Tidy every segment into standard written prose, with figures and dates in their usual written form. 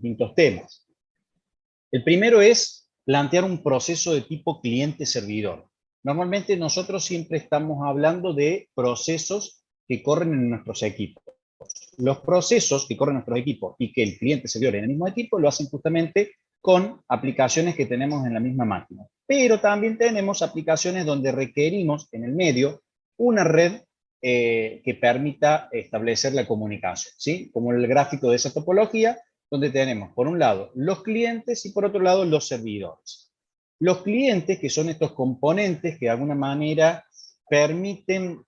distintos temas. El primero es plantear un proceso de tipo cliente-servidor. Normalmente nosotros siempre estamos hablando de procesos que corren en nuestros equipos. Los procesos que corren en nuestros equipos y que el cliente-servidor en el mismo equipo lo hacen justamente con aplicaciones que tenemos en la misma máquina. Pero también tenemos aplicaciones donde requerimos en el medio una red que permita establecer la comunicación, ¿sí? Como el gráfico de esa topología, donde tenemos por un lado los clientes y por otro lado los servidores. Los clientes, que son estos componentes que de alguna manera permiten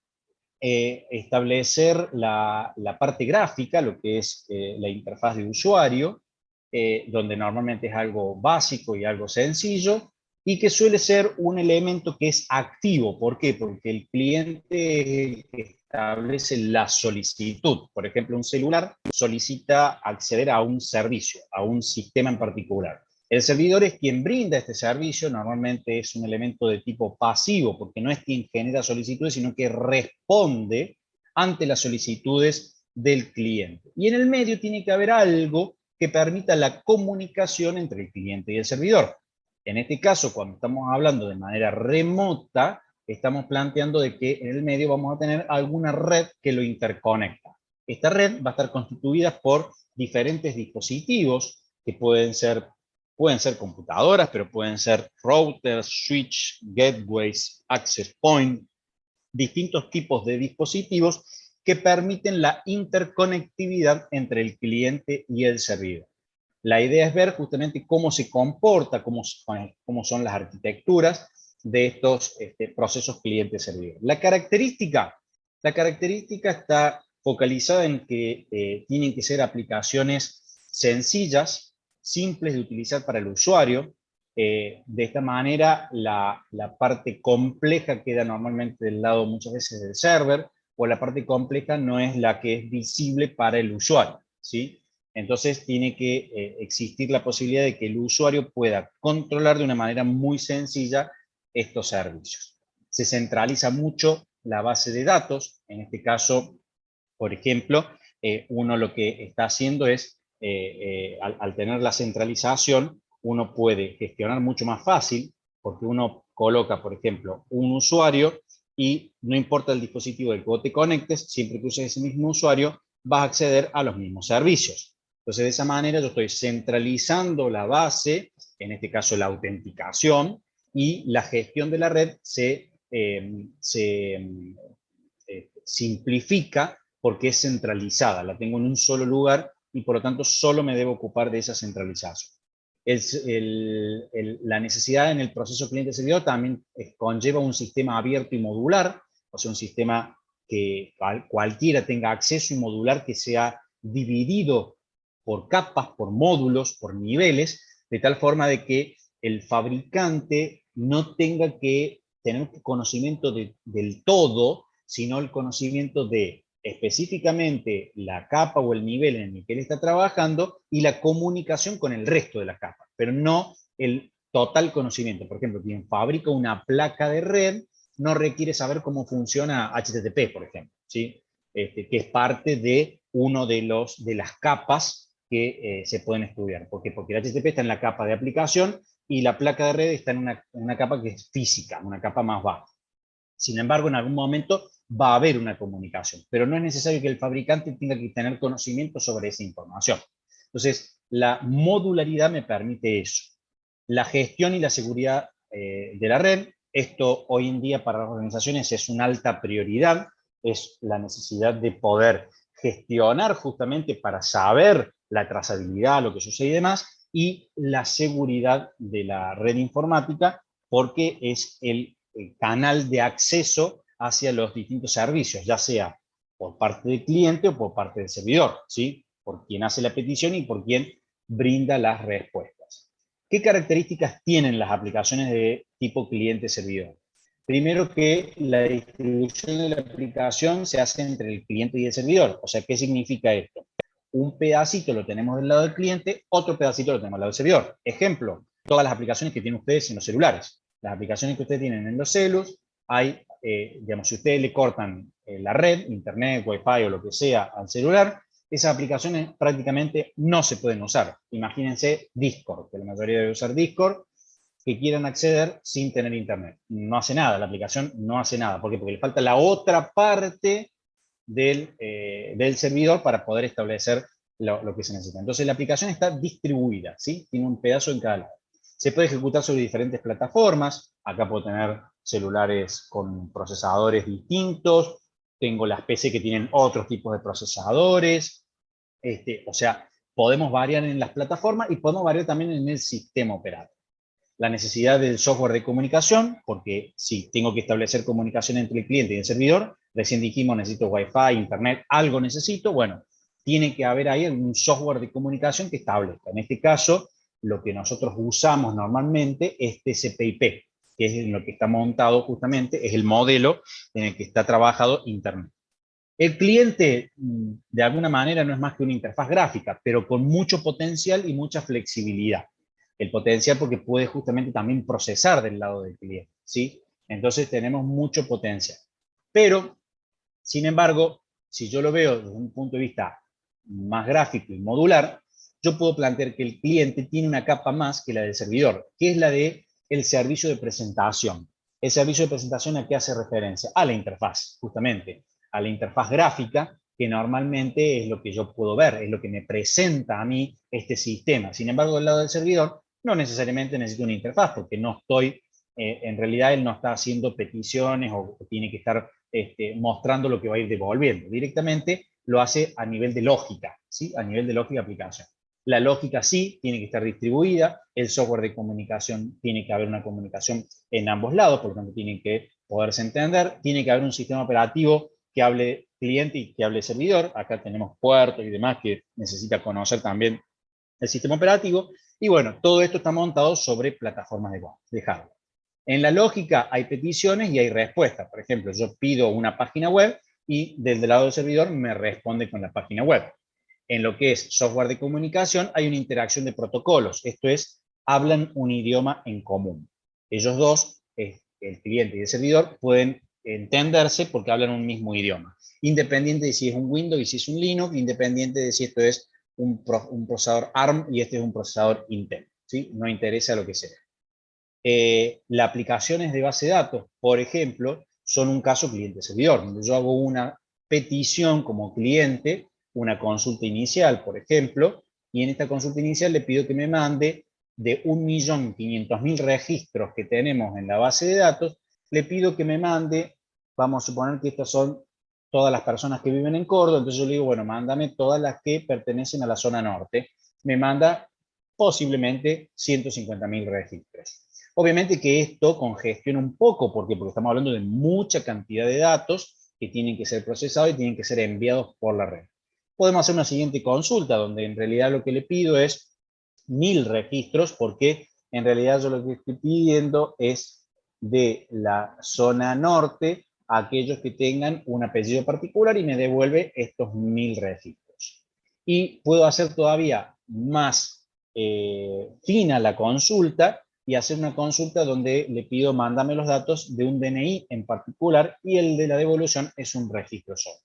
establecer la parte gráfica, lo que es la interfaz de usuario, donde normalmente es algo básico y algo sencillo, y que suele ser un elemento que es activo. ¿Por qué? Porque el cliente establece la solicitud. Por ejemplo, un celular solicita acceder a un servicio, a un sistema en particular. El servidor es quien brinda este servicio, normalmente es un elemento de tipo pasivo, porque no es quien genera solicitudes, sino que responde ante las solicitudes del cliente. Y en el medio tiene que haber algo que permita la comunicación entre el cliente y el servidor. En este caso, cuando estamos hablando de manera remota, estamos planteando de que en el medio vamos a tener alguna red que lo interconecta. Esta red va a estar constituida por diferentes dispositivos que pueden ser computadoras, pero pueden ser routers, switch, gateways, access point, distintos tipos de dispositivos que permiten la interconectividad entre el cliente y el servidor. La idea es ver justamente cómo se comporta, cómo son las arquitecturas de estos procesos cliente-servidor. La característica está focalizada en que tienen que ser aplicaciones sencillas, simples de utilizar para el usuario. De esta manera, la parte compleja queda normalmente del lado muchas veces del server, o la parte compleja no es la que es visible para el usuario, ¿sí? Entonces tiene que existir la posibilidad de que el usuario pueda controlar de una manera muy sencilla estos servicios. Se centraliza mucho la base de datos. En este caso, por ejemplo, uno lo que está haciendo es, al tener la centralización, uno puede gestionar mucho más fácil, porque uno coloca, por ejemplo, un usuario y no importa el dispositivo del que te conectes, siempre que uses ese mismo usuario, vas a acceder a los mismos servicios. Entonces, de esa manera yo estoy centralizando la base, en este caso la autenticación, y la gestión de la red se simplifica porque es centralizada, la tengo en un solo lugar y por lo tanto solo me debo ocupar de esa centralización. La necesidad en el proceso cliente-servidor también conlleva un sistema abierto y modular, o sea, un sistema que cualquiera tenga acceso y modular que sea dividido por capas, por módulos, por niveles, de tal forma de que el fabricante no tenga que tener conocimiento del todo, sino el conocimiento de específicamente la capa o el nivel en el que él está trabajando y la comunicación con el resto de la capa, pero no el total conocimiento. Por ejemplo, quien fabrica una placa de red no requiere saber cómo funciona HTTP, por ejemplo, ¿sí? Que es parte de uno de las capas que se pueden estudiar. ¿Por qué? Porque el HTTP está en la capa de aplicación y la placa de red está en una capa que es física, una capa más baja. Sin embargo, en algún momento va a haber una comunicación, pero no es necesario que el fabricante tenga que tener conocimiento sobre esa información. Entonces, la modularidad me permite eso. La gestión y la seguridad de la red, esto hoy en día para las organizaciones es una alta prioridad, es la necesidad de poder gestionar justamente para saber la trazabilidad, lo que sucede y demás, y la seguridad de la red informática, porque es el canal de acceso hacia los distintos servicios, ya sea por parte del cliente o por parte del servidor, ¿sí? Por quien hace la petición y por quien brinda las respuestas. ¿Qué características tienen las aplicaciones de tipo cliente-servidor? Primero, que la distribución de la aplicación se hace entre el cliente y el servidor. O sea, ¿qué significa esto? Un pedacito lo tenemos del lado del cliente, otro pedacito lo tenemos del lado del servidor. Ejemplo, todas las aplicaciones que tienen ustedes en los celulares. Las aplicaciones que ustedes tienen en los celus, hay, digamos, si ustedes le cortan la red, internet, wifi o lo que sea al celular, esas aplicaciones prácticamente no se pueden usar. Imagínense Discord, que la mayoría debe usar Discord, que quieran acceder sin tener internet. No hace nada, la aplicación no hace nada. ¿Por qué? Porque le falta la otra parte del servidor para poder establecer lo que se necesita. Entonces la aplicación está distribuida, ¿sí? Tiene un pedazo en cada lado. Se puede ejecutar sobre diferentes plataformas. Acá puedo tener celulares con procesadores distintos. Tengo las PC que tienen otros tipos de procesadores. O sea, podemos variar en las plataformas y podemos variar también en el sistema operativo. La necesidad del software de comunicación, porque si tengo que establecer comunicación entre el cliente y el servidor, recién dijimos necesito Wi-Fi, Internet, algo necesito, bueno, tiene que haber ahí un software de comunicación que establezca. En este caso, lo que nosotros usamos normalmente es TCP/IP, que es en lo que está montado justamente, es el modelo en el que está trabajado Internet. El cliente, de alguna manera, no es más que una interfaz gráfica, pero con mucho potencial y mucha flexibilidad. El potencial porque puede justamente también procesar del lado del cliente, ¿sí? Entonces tenemos mucho potencial. Pero, sin embargo, si yo lo veo desde un punto de vista más gráfico y modular, yo puedo plantear que el cliente tiene una capa más que la del servidor, que es la de el servicio de presentación. El servicio de presentación, ¿a qué hace referencia? A la interfaz, justamente, a la interfaz gráfica, que normalmente es lo que yo puedo ver, es lo que me presenta a mí este sistema. Sin embargo, del lado del servidor, no necesariamente necesito una interfaz, porque no estoy, en realidad él no está haciendo peticiones o tiene que estar mostrando lo que va a ir devolviendo. Directamente lo hace a nivel de lógica, ¿sí? A nivel de lógica de aplicación. La lógica sí tiene que estar distribuida, el software de comunicación tiene que haber una comunicación en ambos lados, por lo tanto tienen que poderse entender, tiene que haber un sistema operativo que hable cliente y que hable servidor, acá tenemos puertos y demás que necesita conocer también el sistema operativo, y bueno, todo esto está montado sobre plataformas de hardware. En la lógica hay peticiones y hay respuestas. Por ejemplo, yo pido una página web y del lado del servidor me responde con la página web. En lo que es software de comunicación hay una interacción de protocolos. Esto es, hablan un idioma en común. Ellos dos, el cliente y el servidor, pueden entenderse porque hablan un mismo idioma. Independiente de si es un Windows y si es un Linux, independiente de si esto es un procesador ARM y este es un procesador Intel, ¿sí? No interesa lo que sea. Las aplicaciones de base de datos, por ejemplo, son un caso cliente-servidor, donde yo hago una petición como cliente, una consulta inicial, por ejemplo, y en esta consulta inicial le pido que me mande de 1.500.000 registros que tenemos en la base de datos, le pido que me mande, vamos a suponer que estas son todas las personas que viven en Córdoba, entonces yo le digo, bueno, mándame todas las que pertenecen a la zona norte, me manda posiblemente 150.000 registros. Obviamente que esto congestiona un poco, ¿por qué? Porque estamos hablando de mucha cantidad de datos que tienen que ser procesados y tienen que ser enviados por la red. Podemos hacer una siguiente consulta, donde en realidad lo que le pido es 1.000 registros, porque en realidad yo lo que estoy pidiendo es de la zona norte a aquellos que tengan un apellido particular y me devuelve estos 1.000 registros. Y puedo hacer todavía más fina la consulta y hacer una consulta donde le pido mándame los datos de un DNI en particular y el de la devolución es un registro solo.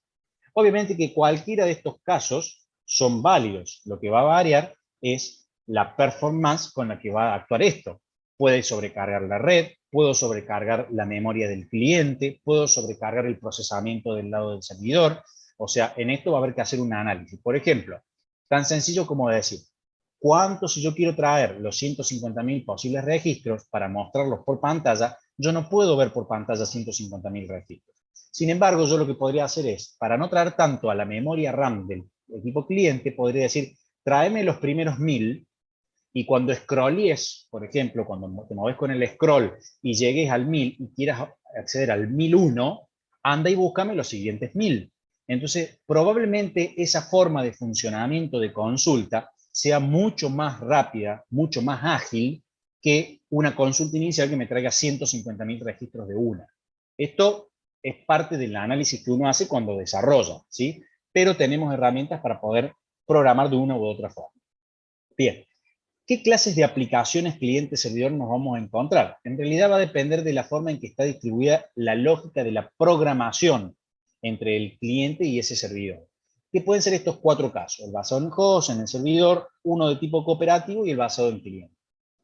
Obviamente que cualquiera de estos casos son válidos. Lo que va a variar es la performance con la que va a actuar esto. Puede sobrecargar la red, puedo sobrecargar la memoria del cliente, puedo sobrecargar el procesamiento del lado del servidor. O sea, en esto va a haber que hacer un análisis. Por ejemplo, tan sencillo como decir, ¿cuánto si yo quiero traer los 150.000 posibles registros para mostrarlos por pantalla? Yo no puedo ver por pantalla 150.000 registros. Sin embargo, yo lo que podría hacer es, para no traer tanto a la memoria RAM del equipo cliente, podría decir, tráeme los primeros 1.000 y cuando scrollies, por ejemplo, cuando te mueves con el scroll y llegues al 1.000 y quieras acceder al 1.001, anda y búscame los siguientes 1.000. Entonces, probablemente esa forma de funcionamiento de consulta sea mucho más rápida, mucho más ágil que una consulta inicial que me traiga 150.000 registros de una. Esto es parte del análisis que uno hace cuando desarrolla, ¿sí? Pero tenemos herramientas para poder programar de una u otra forma. Bien, ¿qué clases de aplicaciones cliente-servidor nos vamos a encontrar? En realidad va a depender de la forma en que está distribuida la lógica de la programación entre el cliente y ese servidor. que pueden ser estos 4 casos: el basado en host, en el servidor, uno de tipo cooperativo y el basado en cliente.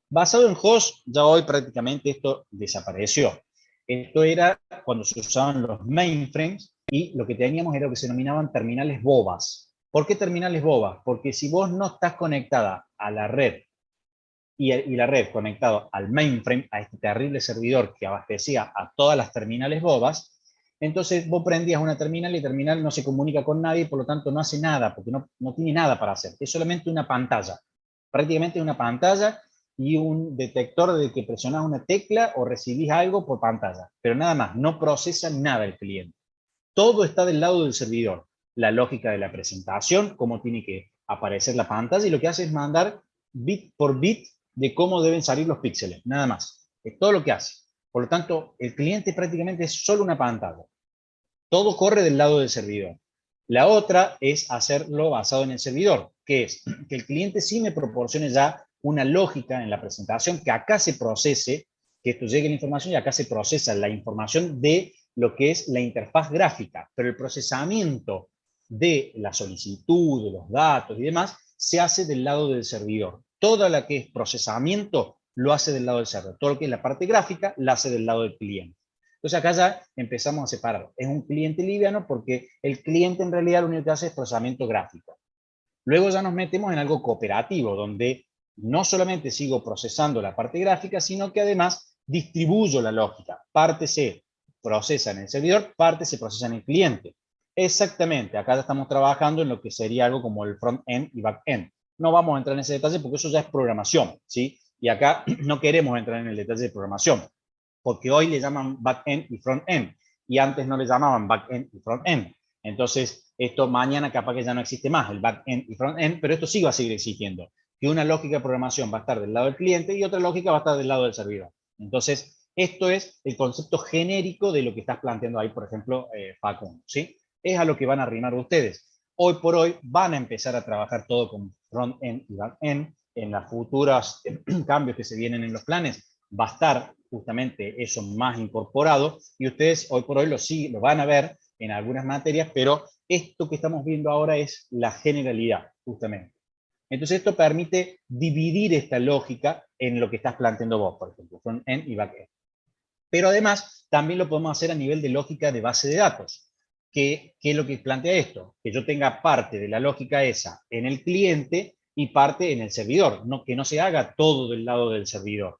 Basado en host, ya hoy prácticamente esto desapareció. Esto era cuando se usaban los mainframes y lo que teníamos era lo que se denominaban terminales bobas. ¿Por qué terminales bobas? Porque si vos no estás conectada a la red y la red conectado al mainframe, a este terrible servidor que abastecía a todas las terminales bobas, entonces vos prendías una terminal y la terminal no se comunica con nadie, por lo tanto no hace nada, porque no tiene nada para hacer. Es solamente una pantalla. Prácticamente una pantalla y un detector de que presionás una tecla o recibís algo por pantalla. Pero nada más, no procesa nada el cliente. Todo está del lado del servidor. La lógica de la presentación, cómo tiene que aparecer la pantalla, y lo que hace es mandar bit por bit de cómo deben salir los píxeles, nada más. Es todo lo que hace. Por lo tanto, el cliente prácticamente es solo una pantalla. Todo corre del lado del servidor. La otra es hacerlo basado en el servidor, que es que el cliente sí me proporcione ya una lógica en la presentación, que acá se procese, que esto llegue a la información y acá se procesa la información de lo que es la interfaz gráfica, pero el procesamiento de la solicitud, de los datos y demás, se hace del lado del servidor. Todo lo que es procesamiento lo hace del lado del servidor. Todo lo que es la parte gráfica la hace del lado del cliente. Entonces acá ya empezamos a separar. Es un cliente liviano porque el cliente en realidad lo único que hace es procesamiento gráfico. Luego ya nos metemos en algo cooperativo, donde no solamente sigo procesando la parte gráfica, sino que además distribuyo la lógica. Parte se procesa en el servidor, parte se procesa en el cliente. Exactamente, acá ya estamos trabajando en lo que sería algo como el front-end y back-end. No vamos a entrar en ese detalle porque eso ya es programación, ¿sí? Y acá no queremos entrar en el detalle de programación, porque hoy le llaman back-end y front-end, y antes no le llamaban back-end y front-end. Entonces, esto mañana capaz que ya no existe más, el back-end y front-end, pero esto sí va a seguir existiendo, que una lógica de programación va a estar del lado del cliente y otra lógica va a estar del lado del servidor. Entonces, esto es el concepto genérico de lo que estás planteando ahí, por ejemplo, Facundo, ¿sí? Es a lo que van a arrimar ustedes. Hoy por hoy van a empezar a trabajar todo con front-end y back-end. En las futuras cambios que se vienen en los planes, va a estar justamente eso más incorporado, y ustedes hoy por hoy lo van a ver en algunas materias, pero esto que estamos viendo ahora es la generalidad, justamente. Entonces esto permite dividir esta lógica en lo que estás planteando vos, por ejemplo, front-end y back-end. Pero además también lo podemos hacer a nivel de lógica de base de datos. ¿Qué es lo que plantea esto? Que yo tenga parte de la lógica esa en el cliente y parte en el servidor, que no se haga todo del lado del servidor,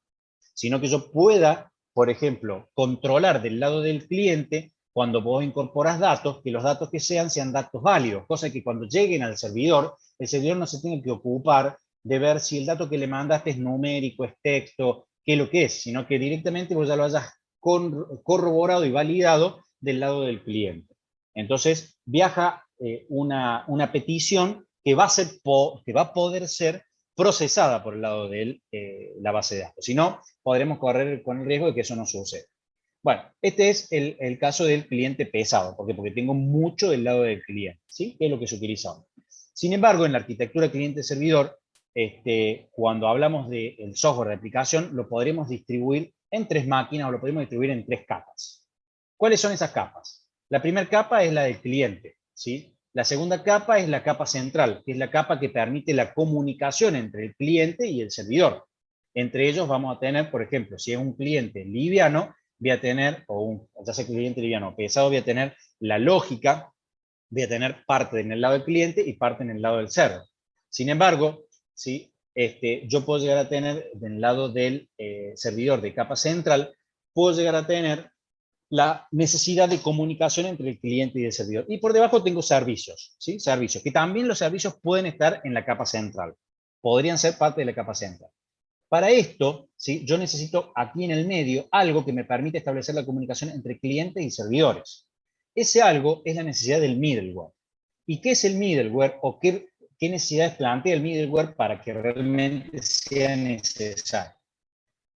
sino que yo pueda, por ejemplo, controlar del lado del cliente cuando vos incorporas datos, que los datos que sean datos válidos, cosa que cuando lleguen al servidor, el servidor no se tenga que ocupar de ver si el dato que le mandaste es numérico, es texto, qué es lo que es, sino que directamente vos ya lo hayas corroborado y validado del lado del cliente. Entonces, viaja una petición que va a poder ser procesada por el lado de la base de datos. Si no, podremos correr con el riesgo de que eso no suceda. Bueno, este es el caso del cliente pesado. ¿Por qué? Porque tengo mucho del lado del cliente, ¿sí? Que es lo que se utiliza hoy. Sin embargo, en la arquitectura cliente-servidor, cuando hablamos del software de aplicación, lo podremos distribuir en 3 máquinas o lo podemos distribuir en 3 capas. ¿Cuáles son esas capas? La primera capa es la del cliente, ¿sí? La segunda capa es la capa central, que es la capa que permite la comunicación entre el cliente y el servidor. Entre ellos vamos a tener, por ejemplo, si es un cliente liviano, voy a tener, ya sea cliente liviano o pesado, voy a tener la lógica, voy a tener parte en el lado del cliente y parte en el lado del server. Sin embargo, ¿sí? Yo puedo llegar a tener, del lado del servidor de capa central, puedo llegar a tener la necesidad de comunicación entre el cliente y el servidor. Y por debajo tengo servicios, ¿sí? Servicios, que también los servicios pueden estar en la capa central. Podrían ser parte de la capa central. Para esto, ¿sí? Yo necesito aquí en el medio algo que me permite establecer la comunicación entre clientes y servidores. Ese algo es la necesidad del middleware. ¿Y qué es el middleware o qué necesidades plantea el middleware para que realmente sea necesario?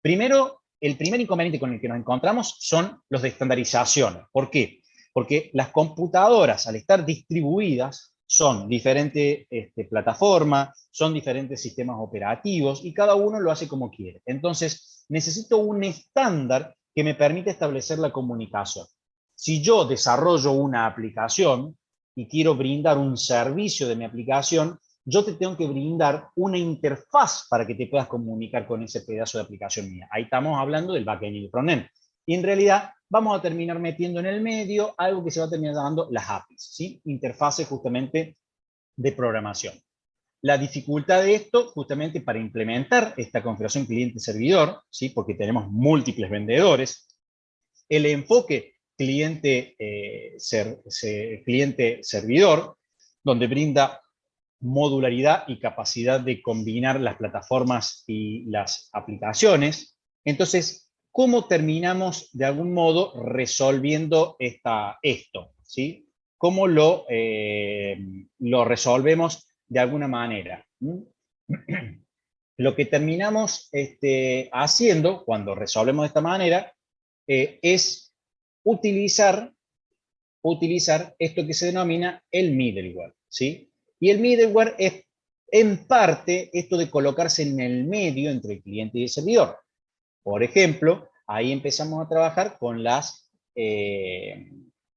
Primero, el primer inconveniente con el que nos encontramos son los de estandarización. ¿Por qué? Porque las computadoras, al estar distribuidas, son diferentes plataformas, son diferentes sistemas operativos y cada uno lo hace como quiere. Entonces, necesito un estándar que me permita establecer la comunicación. Si yo desarrollo una aplicación y quiero brindar un servicio de mi aplicación, yo te tengo que brindar una interfaz para que te puedas comunicar con ese pedazo de aplicación mía. Ahí estamos hablando del backend y el frontend. Y en realidad vamos a terminar metiendo en el medio algo que se va a terminar llamando las APIs, ¿sí? Interfaces justamente de programación. La dificultad de esto, justamente para implementar esta configuración cliente-servidor, ¿sí? Porque tenemos múltiples vendedores, el enfoque cliente-servidor, donde brinda modularidad y capacidad de combinar las plataformas y las aplicaciones. Entonces, ¿cómo terminamos de algún modo resolviendo esto? ¿Sí? ¿Cómo lo resolvemos de alguna manera? Lo que terminamos haciendo cuando resolvemos de esta manera es utilizar esto que se denomina el middleware, ¿sí? Y el middleware es, en parte, esto de colocarse en el medio entre el cliente y el servidor. Por ejemplo, ahí empezamos a trabajar con las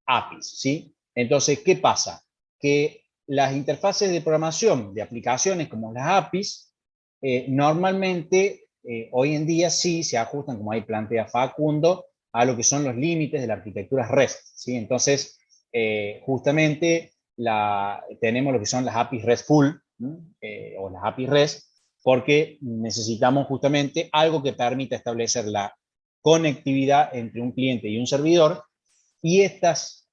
APIs, ¿sí? Entonces, ¿qué pasa? Que las interfaces de programación de aplicaciones como las APIs, normalmente, hoy en día sí se ajustan, como ahí plantea Facundo, a lo que son los límites de la arquitectura REST, ¿sí? Entonces, justamente tenemos lo que son las APIs RESTful, o las APIs REST, porque necesitamos justamente algo que permita establecer la conectividad entre un cliente y un servidor, y estas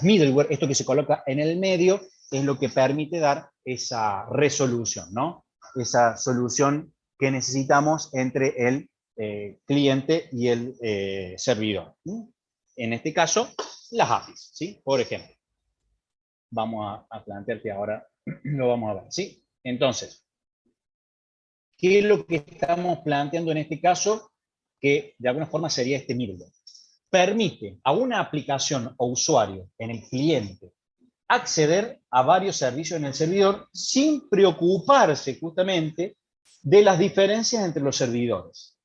middleware, esto que se coloca en el medio, es lo que permite dar esa resolución, ¿no? Esa solución que necesitamos entre el cliente y el servidor. En este caso, las APIs, ¿sí? Por ejemplo. Vamos a plantearte ahora, lo vamos a ver, ¿sí? Entonces, ¿qué es lo que estamos planteando en este caso? Que de alguna forma sería este middleware. Permite a una aplicación o usuario en el cliente acceder a varios servicios en el servidor sin preocuparse justamente de las diferencias entre los servidores.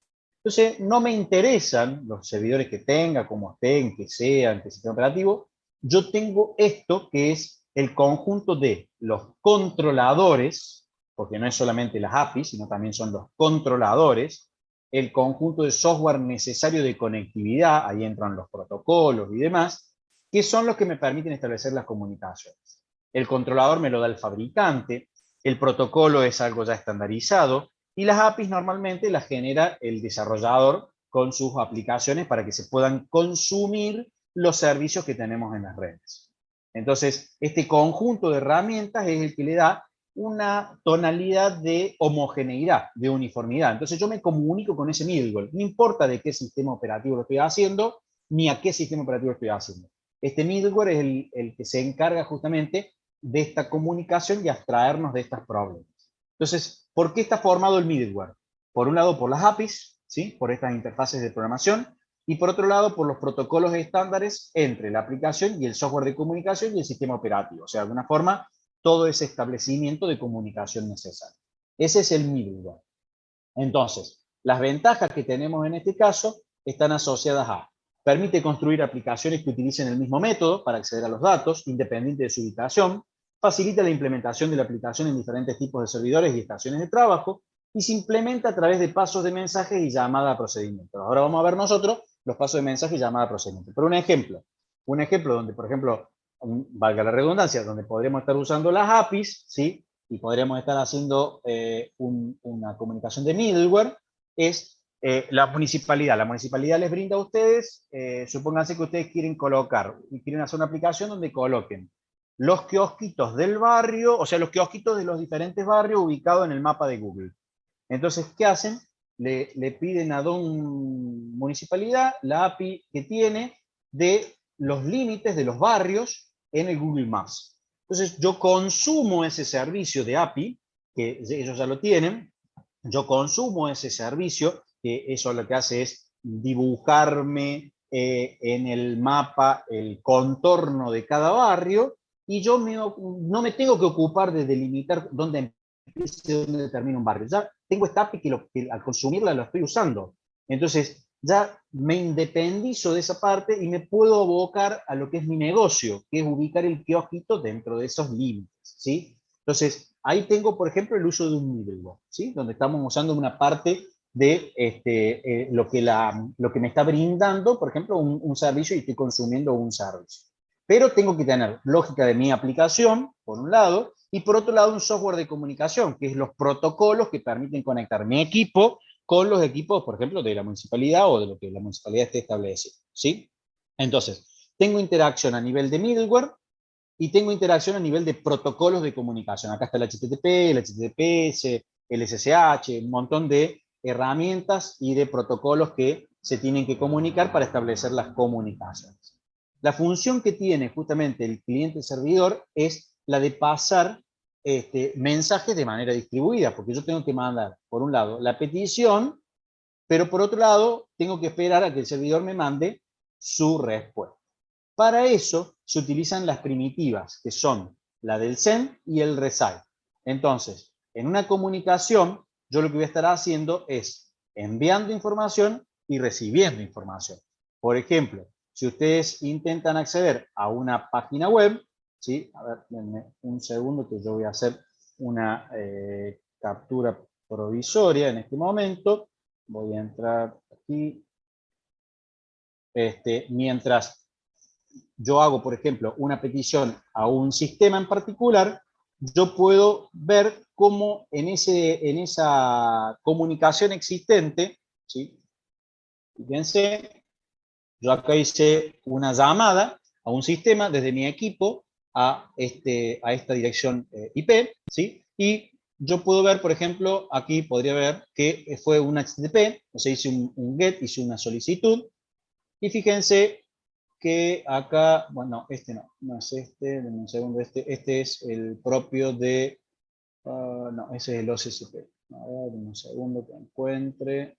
Entonces, no me interesan los servidores que tenga, como estén, que sean, que sistema operativo. Yo tengo esto que es el conjunto de los controladores, porque no es solamente las APIs, sino también son los controladores, el conjunto de software necesario de conectividad, ahí entran los protocolos y demás, que son los que me permiten establecer las comunicaciones. El controlador me lo da el fabricante, el protocolo es algo ya estandarizado, y las APIs normalmente las genera el desarrollador con sus aplicaciones para que se puedan consumir los servicios que tenemos en las redes. Entonces, este conjunto de herramientas es el que le da una tonalidad de homogeneidad, de uniformidad. Entonces yo me comunico con ese middleware, no importa de qué sistema operativo lo estoy haciendo, ni a qué sistema operativo lo estoy haciendo. Este middleware es el que se encarga justamente de esta comunicación y abstraernos de estos problemas. Entonces, ¿por qué está formado el middleware? Por un lado, por las APIs, ¿sí? Por estas interfaces de programación, y por otro lado, por los protocolos estándares entre la aplicación y el software de comunicación y el sistema operativo. O sea, de alguna forma, todo ese establecimiento de comunicación necesario. Ese es el middleware. Entonces, las ventajas que tenemos en este caso están asociadas a: permite construir aplicaciones que utilicen el mismo método para acceder a los datos, independiente de su ubicación, facilita la implementación de la aplicación en diferentes tipos de servidores y estaciones de trabajo, y se implementa a través de pasos de mensajes y llamada a procedimientos. Ahora vamos a ver nosotros los pasos de mensaje y llamada a procedimientos. Pero un ejemplo donde, por ejemplo, valga la redundancia, donde podríamos estar usando las APIs, ¿sí? Y podríamos estar haciendo una comunicación de middleware, es la municipalidad. La municipalidad les brinda a ustedes, supónganse que ustedes quieren hacer una aplicación donde coloquen los kiosquitos del barrio, o sea, los kiosquitos de los diferentes barrios ubicados en el mapa de Google. Entonces, ¿qué hacen? Le piden a Don Municipalidad la API que tiene de los límites de los barrios en el Google Maps. Entonces, yo consumo ese servicio de API, que ellos ya lo tienen, yo consumo ese servicio, que eso lo que hace es dibujarme en el mapa el contorno de cada barrio, y yo no me tengo que ocupar de delimitar dónde empieza y dónde termina un barrio. Ya tengo esta API que al consumirla lo estoy usando. Entonces, ya me independizo de esa parte y me puedo abocar a lo que es mi negocio, que es ubicar el kiosquito dentro de esos límites, ¿sí? Entonces, ahí tengo, por ejemplo, el uso de un middleware, ¿sí? Donde estamos usando una parte de lo que me está brindando, por ejemplo, un servicio y estoy consumiendo un servicio. Pero tengo que tener lógica de mi aplicación, por un lado, y por otro lado un software de comunicación, que es los protocolos que permiten conectar mi equipo con los equipos, por ejemplo, de la municipalidad o de lo que la municipalidad esté estableciendo, ¿sí? Entonces, tengo interacción a nivel de middleware y tengo interacción a nivel de protocolos de comunicación. Acá está el HTTP, el HTTPS, el SSH, un montón de herramientas y de protocolos que se tienen que comunicar para establecer las comunicaciones. La función que tiene justamente el cliente-servidor es la de pasar mensajes de manera distribuida, porque yo tengo que mandar, por un lado, la petición, pero por otro lado, tengo que esperar a que el servidor me mande su respuesta. Para eso se utilizan las primitivas, que son la del send y el receive. Entonces, en una comunicación, yo lo que voy a estar haciendo es enviando información y recibiendo información. Por ejemplo, si ustedes intentan acceder a una página web, ¿sí? A ver, denme un segundo que yo voy a hacer una captura provisoria en este momento. Voy a entrar aquí. Mientras yo hago, por ejemplo, una petición a un sistema en particular, yo puedo ver cómo en esa comunicación existente, ¿sí? Fíjense, yo acá hice una llamada a un sistema desde mi equipo a esta dirección IP, ¿sí? Y yo puedo ver, por ejemplo, aquí podría ver que fue un HTTP, o sea, hice un GET, hice una solicitud, y fíjense que acá, bueno, no es este, denme un segundo, este es el propio de, no, ese es el OSCP. A ver, denme un segundo que encuentre.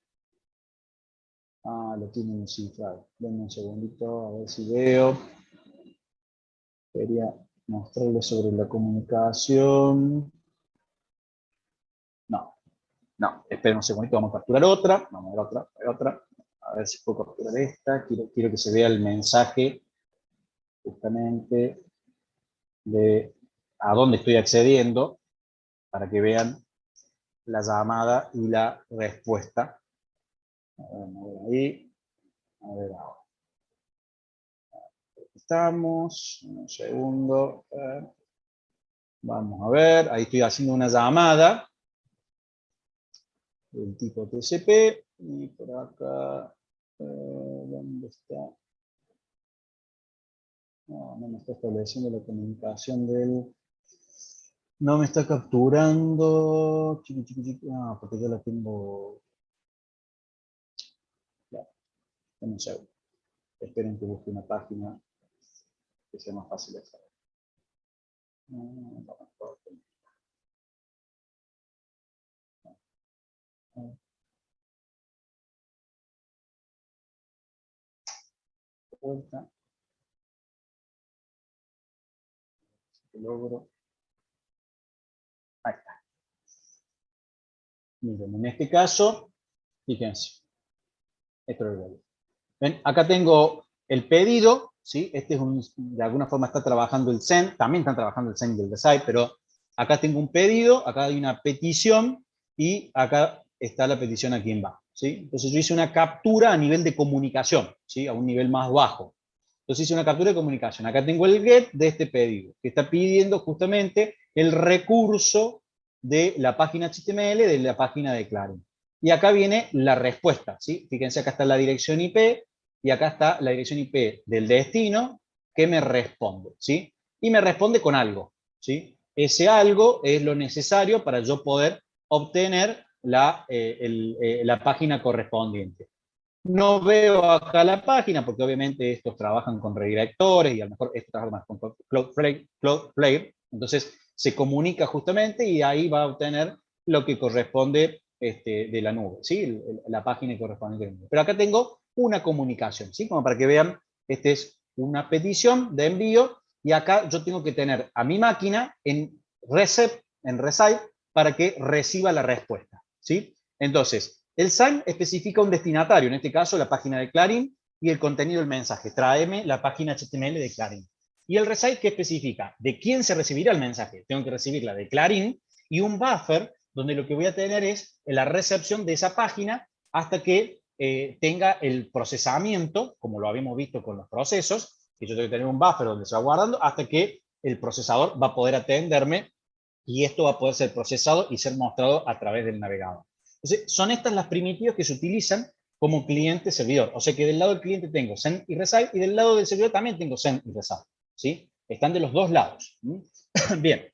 Lo tienen cifrado. Denme un segundito, a ver si veo. Quería mostrarles sobre la comunicación. No, esperen un segundito, vamos a capturar otra. Vamos a ver otra. A ver si puedo capturar esta. Quiero que se vea el mensaje justamente de a dónde estoy accediendo, para que vean la llamada y la respuesta. A ver ahí. A ver ahora. Estamos. Un segundo. Vamos a ver. Ahí estoy haciendo una llamada del tipo TCP. Y por acá. ¿Dónde está? No me está estableciendo la comunicación del... No me está capturando. No, porque yo la tengo... Claro, un segundo. Esperen que busque una página que sea más fácil de hacer. Vuelta. Logro. Ahí está. Miren, en este caso, fíjense. Esto es lo ¿ven? Acá tengo el pedido, ¿sí? De alguna forma está trabajando el send, también están trabajando el send y el receive, pero acá tengo un pedido, acá hay una petición y acá está la petición a quién va, ¿sí? Entonces yo hice una captura a nivel de comunicación, ¿sí? A un nivel más bajo. Entonces hice una captura de comunicación. Acá tengo el get de este pedido, que está pidiendo justamente el recurso de la página HTML, de la página de Clarín. Y acá viene la respuesta, ¿sí? Fíjense, acá está la dirección IP y acá está la dirección IP del destino que me responde, ¿sí? Y me responde con algo, ¿sí? Ese algo es lo necesario para yo poder obtener la página correspondiente. No veo acá la página porque obviamente estos trabajan con redirectores y a lo mejor estos trabajan más con Cloudflare. Entonces se comunica justamente y ahí va a obtener lo que corresponde de la nube, ¿sí? La página correspondiente de la nube. Pero acá tengo una comunicación, ¿sí? Como para que vean, esta es una petición de envío y acá yo tengo que tener a mi máquina en receive, para que reciba la respuesta, ¿sí? Entonces, El SAIM especifica un destinatario, en este caso la página de Clarín, y el contenido del mensaje. Tráeme la página HTML de Clarín. Y el recite, ¿qué especifica? ¿De quién se recibirá el mensaje? Tengo que recibirla de Clarín, y un buffer donde lo que voy a tener es la recepción de esa página hasta que tenga el procesamiento, como lo habíamos visto con los procesos, que yo tengo que tener un buffer donde se va guardando hasta que el procesador va a poder atenderme y esto va a poder ser procesado y ser mostrado a través del navegador. Entonces, son estas las primitivas que se utilizan como cliente-servidor. O sea que del lado del cliente tengo send y receive y del lado del servidor también tengo send y receive. ¿Sí? Están de los dos lados. Bien,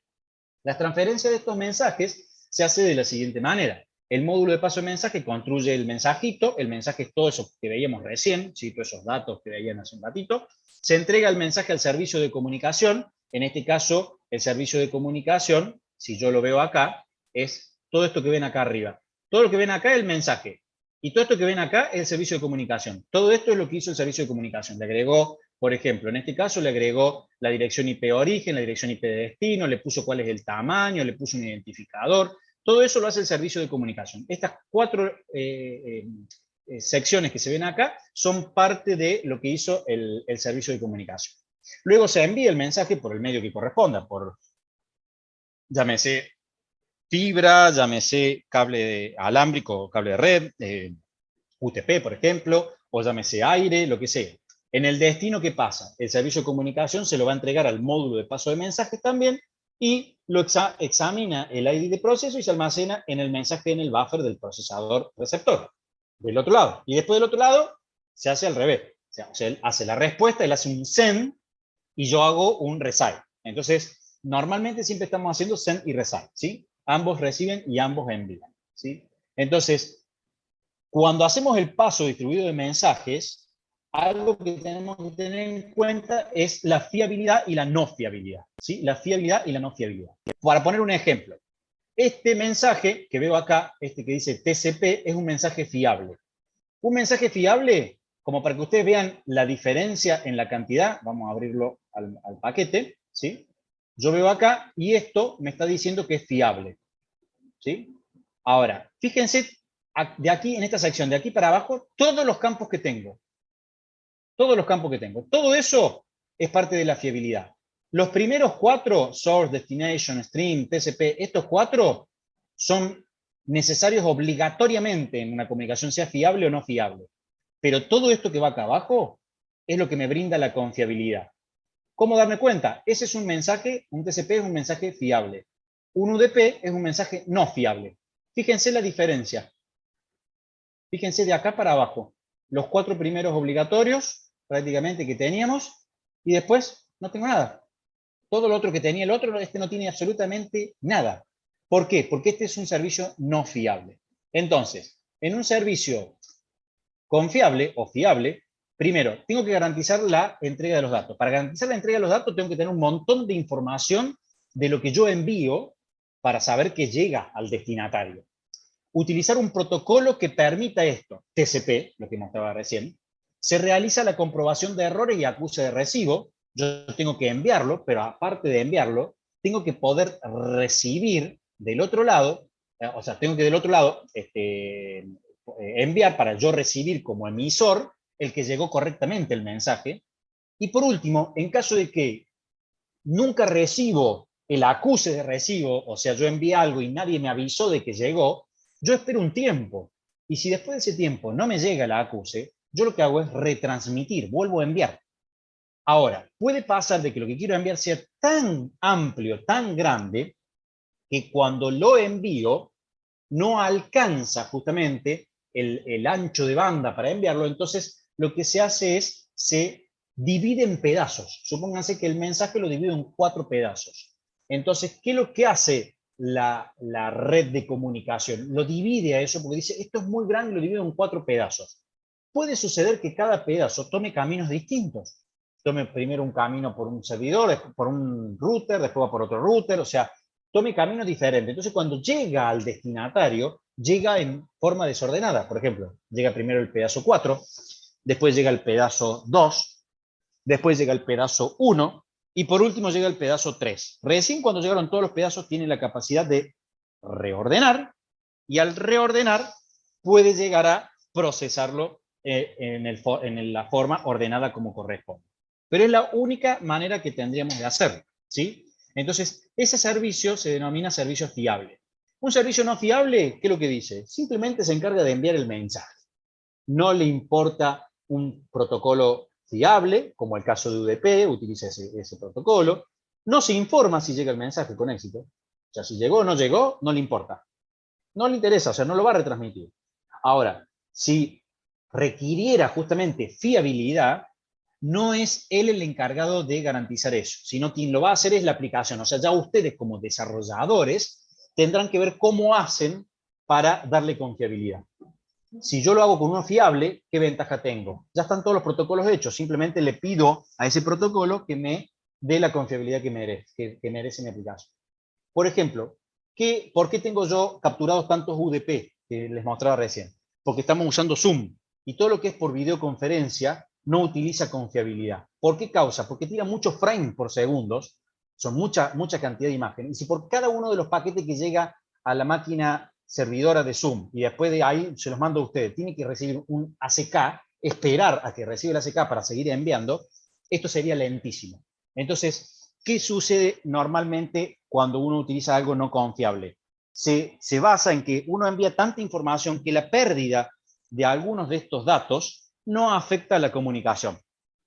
las transferencias de estos mensajes se hace de la siguiente manera. El módulo de paso de mensaje construye el mensajito, el mensaje es todo eso que veíamos recién, ¿sí? Todos esos datos que veían hace un ratito. Se entrega el mensaje al servicio de comunicación, en este caso el servicio de comunicación, si yo lo veo acá, es todo esto que ven acá arriba. Todo lo que ven acá es el mensaje. Y todo esto que ven acá es el servicio de comunicación. Todo esto es lo que hizo el servicio de comunicación. Le agregó, por ejemplo, en este caso le agregó la dirección IP de origen, la dirección IP de destino, le puso cuál es el tamaño, le puso un identificador. Todo eso lo hace el servicio de comunicación. Estas cuatro secciones que se ven acá son parte de lo que hizo el servicio de comunicación. Luego se envía el mensaje por el medio que corresponda, por, llámese fibra, llámese cable alámbrico, cable de red, UTP, por ejemplo, o llámese aire, lo que sea. En el destino, ¿qué pasa? El servicio de comunicación se lo va a entregar al módulo de paso de mensajes también y lo examina el ID de proceso y se almacena en el mensaje en el buffer del procesador receptor, del otro lado. Y después del otro lado se hace al revés. O sea, él hace la respuesta, él hace un send y yo hago un receive. Entonces, normalmente siempre estamos haciendo send y receive, ¿sí? Ambos reciben y ambos envían, ¿sí? Entonces, cuando hacemos el paso distribuido de mensajes, algo que tenemos que tener en cuenta es la fiabilidad y la no fiabilidad, ¿sí? La fiabilidad y la no fiabilidad. Para poner un ejemplo, este mensaje que veo acá, este que dice TCP, es un mensaje fiable. Un mensaje fiable, como para que ustedes vean la diferencia en la cantidad, vamos a abrirlo al paquete, ¿sí? Yo veo acá y esto me está diciendo que es fiable, ¿sí? Ahora, fíjense de aquí, en esta sección, de aquí para abajo, todos los campos que tengo. Todos los campos que tengo. Todo eso es parte de la fiabilidad. Los primeros cuatro, source, destination, stream, TCP, estos cuatro son necesarios obligatoriamente en una comunicación, sea fiable o no fiable. Pero todo esto que va acá abajo es lo que me brinda la confiabilidad. ¿Cómo darme cuenta? Ese es un mensaje, un TCP es un mensaje fiable. Un UDP es un mensaje no fiable. Fíjense la diferencia. Fíjense de acá para abajo. Los cuatro primeros obligatorios, prácticamente, que teníamos, y después no tengo nada. Todo lo otro que tenía el otro, este no tiene absolutamente nada. ¿Por qué? Porque este es un servicio no fiable. Entonces, en un servicio confiable o fiable, primero, tengo que garantizar la entrega de los datos. Para garantizar la entrega de los datos, tengo que tener un montón de información de lo que yo envío para saber que llega al destinatario. Utilizar un protocolo que permita esto, TCP, lo que mostraba recién, se realiza la comprobación de errores y acuse de recibo. Yo tengo que enviarlo, pero aparte de enviarlo, tengo que poder recibir del otro lado, o sea, tengo que del otro lado enviar para yo recibir como emisor el que llegó correctamente el mensaje. Y por último, en caso de que nunca recibo el acuse de recibo, o sea, yo envié algo y nadie me avisó de que llegó, yo espero un tiempo. Y si después de ese tiempo no me llega la acuse, yo lo que hago es retransmitir, vuelvo a enviar. Ahora, puede pasar de que lo que quiero enviar sea tan amplio, tan grande, que cuando lo envío no alcanza justamente el ancho de banda para enviarlo, entonces lo que se hace es, se divide en pedazos. Supónganse que el mensaje lo divido en 4 pedazos. Entonces, ¿qué es lo que hace la red de comunicación? Lo divide a eso porque dice, esto es muy grande, lo divido en 4 pedazos. Puede suceder que cada pedazo tome caminos distintos. Tome primero un camino por un servidor, por un router, después va por otro router, o sea, tome caminos diferentes. Entonces, cuando llega al destinatario, llega en forma desordenada. Por ejemplo, llega primero el pedazo 4, después llega el pedazo 2, después llega el pedazo 1, y por último llega el pedazo 3. Recién cuando llegaron todos los pedazos, tiene la capacidad de reordenar, y al reordenar, puede llegar a procesarlo en la forma ordenada como corresponde. Pero es la única manera que tendríamos de hacerlo, ¿sí? Entonces, ese servicio se denomina servicio fiable. Un servicio no fiable, ¿qué es lo que dice? Simplemente se encarga de enviar el mensaje. No le importa un protocolo fiable, como el caso de UDP, utiliza ese protocolo. No se informa si llega el mensaje con éxito. O sea, si llegó o no llegó, no le importa. No le interesa, o sea, no lo va a retransmitir. Ahora, si requiriera justamente fiabilidad, no es él el encargado de garantizar eso, sino quien lo va a hacer es la aplicación. O sea, ya ustedes como desarrolladores tendrán que ver cómo hacen para darle confiabilidad. Si yo lo hago con uno fiable, ¿qué ventaja tengo? Ya están todos los protocolos hechos, simplemente le pido a ese protocolo que me dé la confiabilidad que merece mi aplicación. Por ejemplo, ¿por qué tengo yo capturados tantos UDP que les mostraba recién? Porque estamos usando Zoom y todo lo que es por videoconferencia no utiliza confiabilidad. ¿Por qué causa? Porque tira muchos frames por segundos, son mucha cantidad de imágenes. Y si por cada uno de los paquetes que llega a la máquina servidora de Zoom y después de ahí se los mando a ustedes, tiene que recibir un ACK, esperar a que reciba el ACK para seguir enviando, esto sería lentísimo. Entonces, ¿qué sucede normalmente cuando uno utiliza algo no confiable? Se basa en que uno envía tanta información que la pérdida de algunos de estos datos no afecta a la comunicación.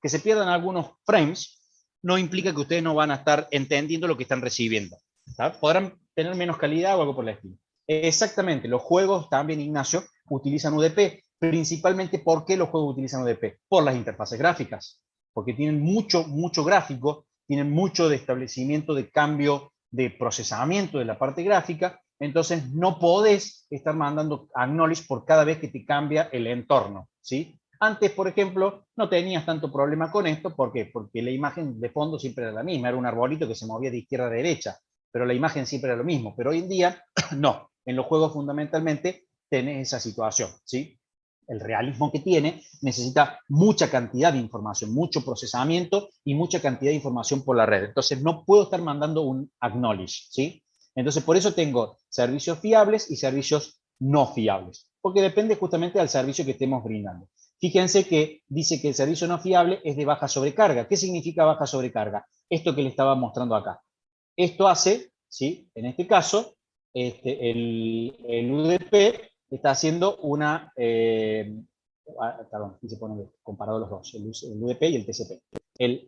Que se pierdan algunos frames no implica que ustedes no van a estar entendiendo lo que están recibiendo. ¿Sabes? Podrán tener menos calidad o algo por el estilo. Exactamente, los juegos también, Ignacio, utilizan UDP. Principalmente, ¿por qué los juegos utilizan UDP? Por las interfaces gráficas, porque tienen mucho gráfico, tienen mucho de establecimiento de cambio de procesamiento de la parte gráfica, entonces no podés estar mandando acknowledge por cada vez que te cambia el entorno, ¿sí? Antes, por ejemplo, no tenías tanto problema con esto, ¿por qué? Porque la imagen de fondo siempre era la misma, era un arbolito que se movía de izquierda a derecha, pero la imagen siempre era lo mismo, pero hoy en día no, en los juegos fundamentalmente tenés esa situación, ¿sí? El realismo que tiene necesita mucha cantidad de información, mucho procesamiento y mucha cantidad de información por la red. Entonces no puedo estar mandando un acknowledge, ¿sí? Entonces por eso tengo servicios fiables y servicios no fiables, porque depende justamente del servicio que estemos brindando. Fíjense que dice que el servicio no fiable es de baja sobrecarga. ¿Qué significa baja sobrecarga? Esto que le estaba mostrando acá. Esto hace, ¿sí? En este caso, el UDP está haciendo una, perdón, aquí se pone comparado los dos, el UDP y el TCP. Este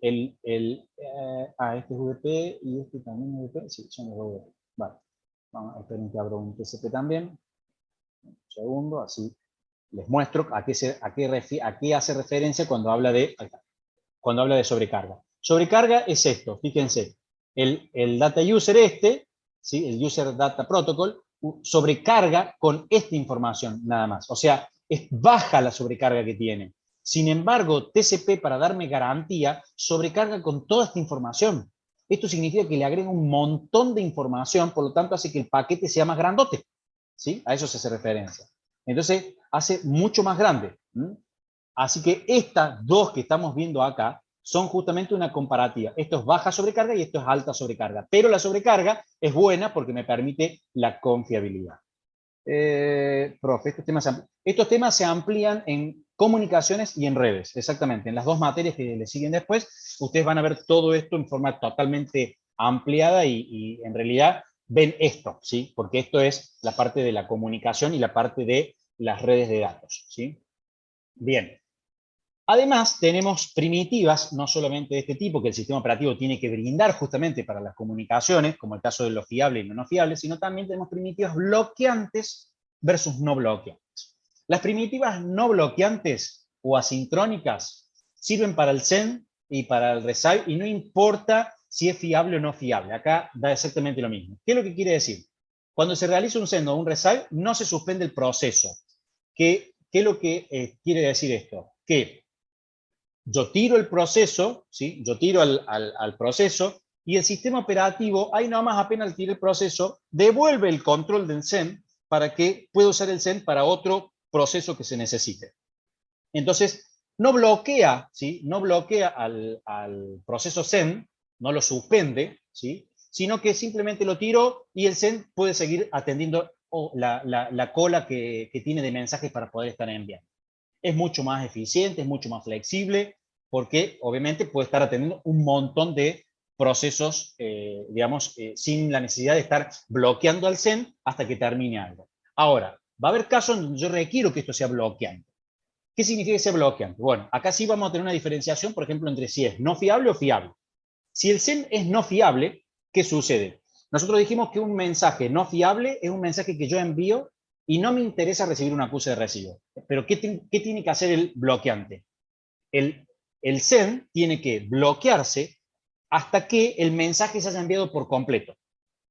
es UDP y este también es UDP, sí, son los UDP. Vale, esperen que abro un TCP también, un segundo, así les muestro a qué hace referencia cuando habla de sobrecarga. Sobrecarga es esto, fíjense, el data user ¿sí? El user data protocol, sobrecarga con esta información nada más. O sea, es baja la sobrecarga que tiene. Sin embargo, TCP, para darme garantía, sobrecarga con toda esta información. Esto significa que le agrega un montón de información, por lo tanto hace que el paquete sea más grandote. ¿Sí? A eso se hace referencia. Entonces, hace mucho más grande. Así que estas dos que estamos viendo acá son justamente una comparativa. Esto es baja sobrecarga y esto es alta sobrecarga. Pero la sobrecarga es buena porque me permite la confiabilidad. Profe, estos temas se amplían en comunicaciones y en redes, exactamente. En las dos materias que le siguen después, ustedes van a ver todo esto en forma totalmente ampliada y en realidad ven esto, ¿sí? Porque esto es la parte de la comunicación y la parte de las redes de datos, ¿sí? Bien. Además, tenemos primitivas, no solamente de este tipo, que el sistema operativo tiene que brindar justamente para las comunicaciones, como el caso de lo fiable y lo no fiable, sino también tenemos primitivas bloqueantes versus no bloqueantes. Las primitivas no bloqueantes o asincrónicas sirven para el send y para el receive y no importa si es fiable o no fiable. Acá da exactamente lo mismo. ¿Qué es lo que quiere decir? Cuando se realiza un send o un receive, no se suspende el proceso. ¿Qué es lo que quiere decir esto? Que yo tiro el proceso, ¿sí? Yo tiro al proceso y el sistema operativo, ahí nomás apenas tira el proceso, devuelve el control del send para que pueda usar el send para otro proceso que se necesite. Entonces, no bloquea, ¿sí? No bloquea al proceso send, no lo suspende, ¿sí? Sino que simplemente lo tiro y el send puede seguir atendiendo la cola que tiene de mensajes para poder estar enviando. Es mucho más eficiente, es mucho más flexible, porque obviamente puede estar atendiendo un montón de procesos, digamos, sin la necesidad de estar bloqueando al SEN hasta que termine algo. Ahora, va a haber casos en donde yo requiero que esto sea bloqueante. ¿Qué significa que sea bloqueante? Bueno, acá sí vamos a tener una diferenciación, por ejemplo, entre si es no fiable o fiable. Si el SEN es no fiable, ¿qué sucede? Nosotros dijimos que un mensaje no fiable es un mensaje que yo envío y no me interesa recibir un acuse de recibo. Pero ¿qué tiene que hacer el bloqueante? El SEN tiene que bloquearse hasta que el mensaje se haya enviado por completo.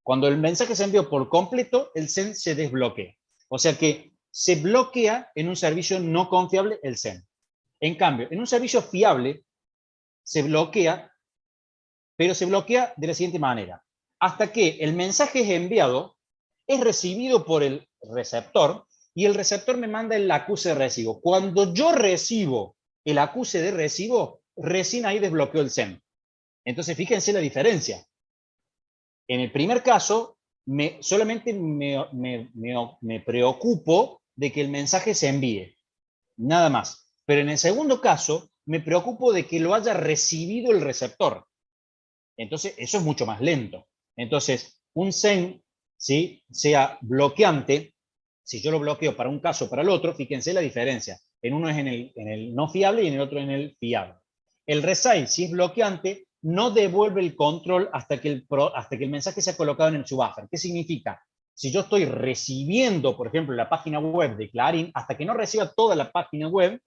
Cuando el mensaje se envió por completo, el SEN se desbloquea. O sea que se bloquea en un servicio no confiable el SEN. En cambio, en un servicio fiable se bloquea, pero se bloquea de la siguiente manera. Hasta que el mensaje es enviado, es recibido por el receptor y el receptor me manda el acuse de recibo. Cuando yo recibo el acuse de recibo, recién ahí desbloqueo el SEN. Entonces, fíjense la diferencia. En el primer caso, solamente me preocupo de que el mensaje se envíe, nada más. Pero en el segundo caso, me preocupo de que lo haya recibido el receptor. Entonces, eso es mucho más lento. Entonces, un SEN, ¿sí?, sea bloqueante, si yo lo bloqueo para un caso o para el otro, fíjense la diferencia. En uno es en el no fiable y en el otro en el fiable. El RESAI, si es bloqueante, no devuelve el control hasta que el mensaje sea colocado en su buffer. ¿Qué significa? Si yo estoy recibiendo, por ejemplo, la página web de Clarín, hasta que no reciba toda la página web,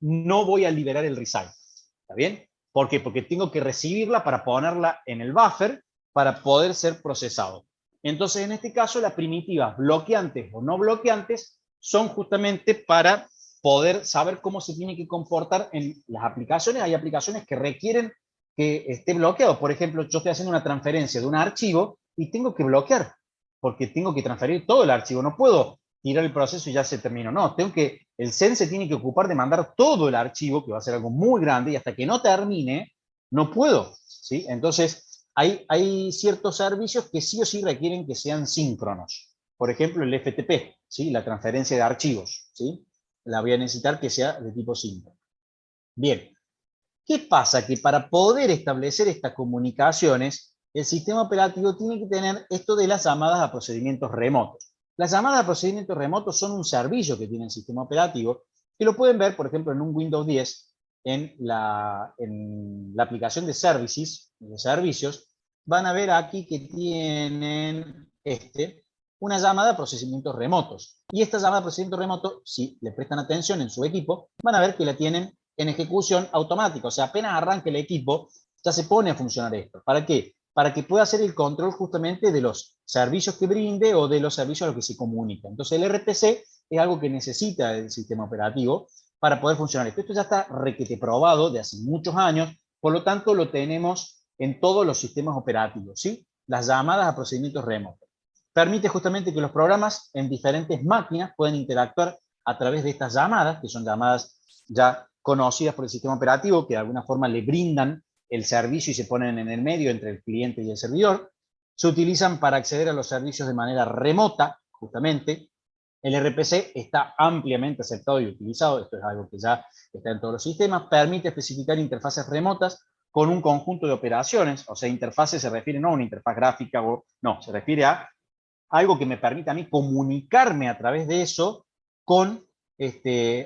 no voy a liberar el RESAI. ¿Está bien? ¿Por qué? Porque tengo que recibirla para ponerla en el buffer para poder ser procesado. Entonces, en este caso, las primitivas bloqueantes o no bloqueantes son justamente para poder saber cómo se tiene que comportar en las aplicaciones. Hay aplicaciones que requieren que esté bloqueado. Por ejemplo, yo estoy haciendo una transferencia de un archivo y tengo que bloquear, porque tengo que transferir todo el archivo. No puedo tirar el proceso y ya se terminó. No, el SEN se tiene que ocupar de mandar todo el archivo, que va a ser algo muy grande, y hasta que no termine, no puedo, ¿sí? Entonces, hay ciertos servicios que sí o sí requieren que sean síncronos. Por ejemplo, el FTP, ¿sí?, la transferencia de archivos, ¿sí?, la voy a necesitar que sea de tipo síncrono. Bien, ¿qué pasa? Que para poder establecer estas comunicaciones, el sistema operativo tiene que tener esto de las llamadas a procedimientos remotos. Las llamadas a procedimientos remotos son un servicio que tiene el sistema operativo, que lo pueden ver, por ejemplo, en un Windows 10, en la aplicación de servicios, van a ver aquí que tienen una llamada a procedimientos remotos. Y esta llamada a procedimientos remotos, si le prestan atención en su equipo, van a ver que la tienen en ejecución automática. O sea, apenas arranque el equipo, ya se pone a funcionar esto. ¿Para qué? Para que pueda hacer el control justamente de los servicios que brinde o de los servicios a los que se comunica. Entonces, el RPC es algo que necesita el sistema operativo para poder funcionar esto. Esto ya está requete probado de hace muchos años, por lo tanto, lo tenemos en todos los sistemas operativos, ¿sí? Las llamadas a procedimientos remotos. Permite justamente que los programas en diferentes máquinas puedan interactuar a través de estas llamadas, que son llamadas ya conocidas por el sistema operativo, que de alguna forma le brindan el servicio y se ponen en el medio entre el cliente y el servidor. Se utilizan para acceder a los servicios de manera remota, justamente. El RPC está ampliamente aceptado y utilizado, esto es algo que ya está en todos los sistemas. Permite especificar interfaces remotas con un conjunto de operaciones, o sea, interfaces se refiere no a una interfaz gráfica, no, se refiere a algo que me permita a mí comunicarme a través de eso con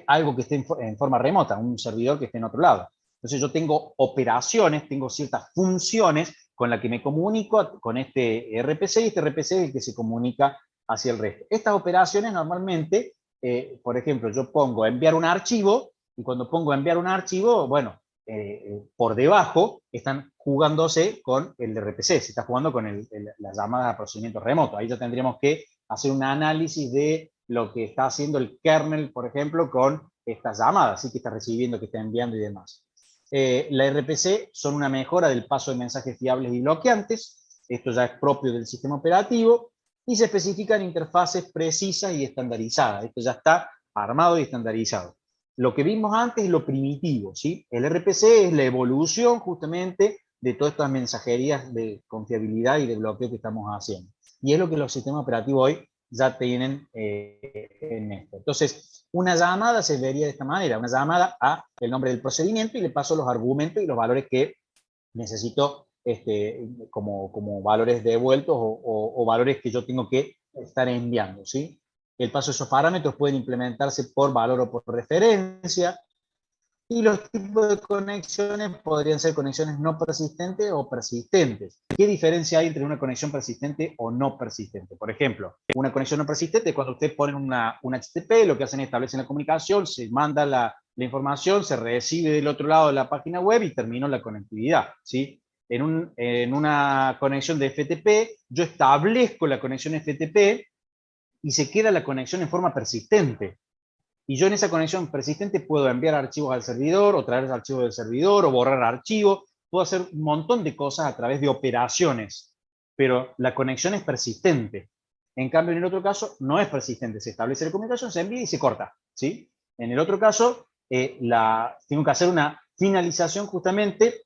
algo que esté en forma remota, un servidor que esté en otro lado. Entonces yo tengo operaciones, tengo ciertas funciones con las que me comunico con este RPC, y este RPC es el que se comunica hacia el resto. Estas operaciones normalmente, por ejemplo, yo pongo enviar un archivo, y cuando pongo enviar un archivo, bueno, por debajo están jugándose con el RPC, se está jugando con la llamada a procedimiento remoto. Ahí ya tendríamos que hacer un análisis de lo que está haciendo el kernel, por ejemplo, con estas llamadas, ¿sí?, que está recibiendo, que está enviando y demás. La RPC son una mejora del paso de mensajes fiables y bloqueantes. Esto ya es propio del sistema operativo, y se especifican interfaces precisas y estandarizadas. Esto ya está armado y estandarizado. Lo que vimos antes es lo primitivo, ¿sí? El RPC es la evolución justamente de todas estas mensajerías de confiabilidad y de bloqueo que estamos haciendo. Y es lo que los sistemas operativos hoy ya tienen en esto. Entonces, una llamada se vería de esta manera, una llamada a el nombre del procedimiento y le paso los argumentos y los valores que necesito como valores devueltos o valores que yo tengo que estar enviando, ¿sí? El paso de esos parámetros pueden implementarse por valor o por referencia, y los tipos de conexiones podrían ser conexiones no persistentes o persistentes. ¿Qué diferencia hay entre una conexión persistente o no persistente? Por ejemplo, una conexión no persistente, cuando ustedes ponen una HTTP, lo que hacen es establecen la comunicación, se manda la información, se recibe del otro lado de la página web y terminó la conectividad, ¿sí? En una conexión de FTP, yo establezco la conexión FTP y se queda la conexión en forma persistente. Y yo en esa conexión persistente puedo enviar archivos al servidor, o traer archivos del servidor, o borrar archivos. Puedo hacer un montón de cosas a través de operaciones, pero la conexión es persistente. En cambio, en el otro caso, no es persistente. Se establece la comunicación, se envía y se corta, ¿sí? En el otro caso, tengo que hacer una finalización justamente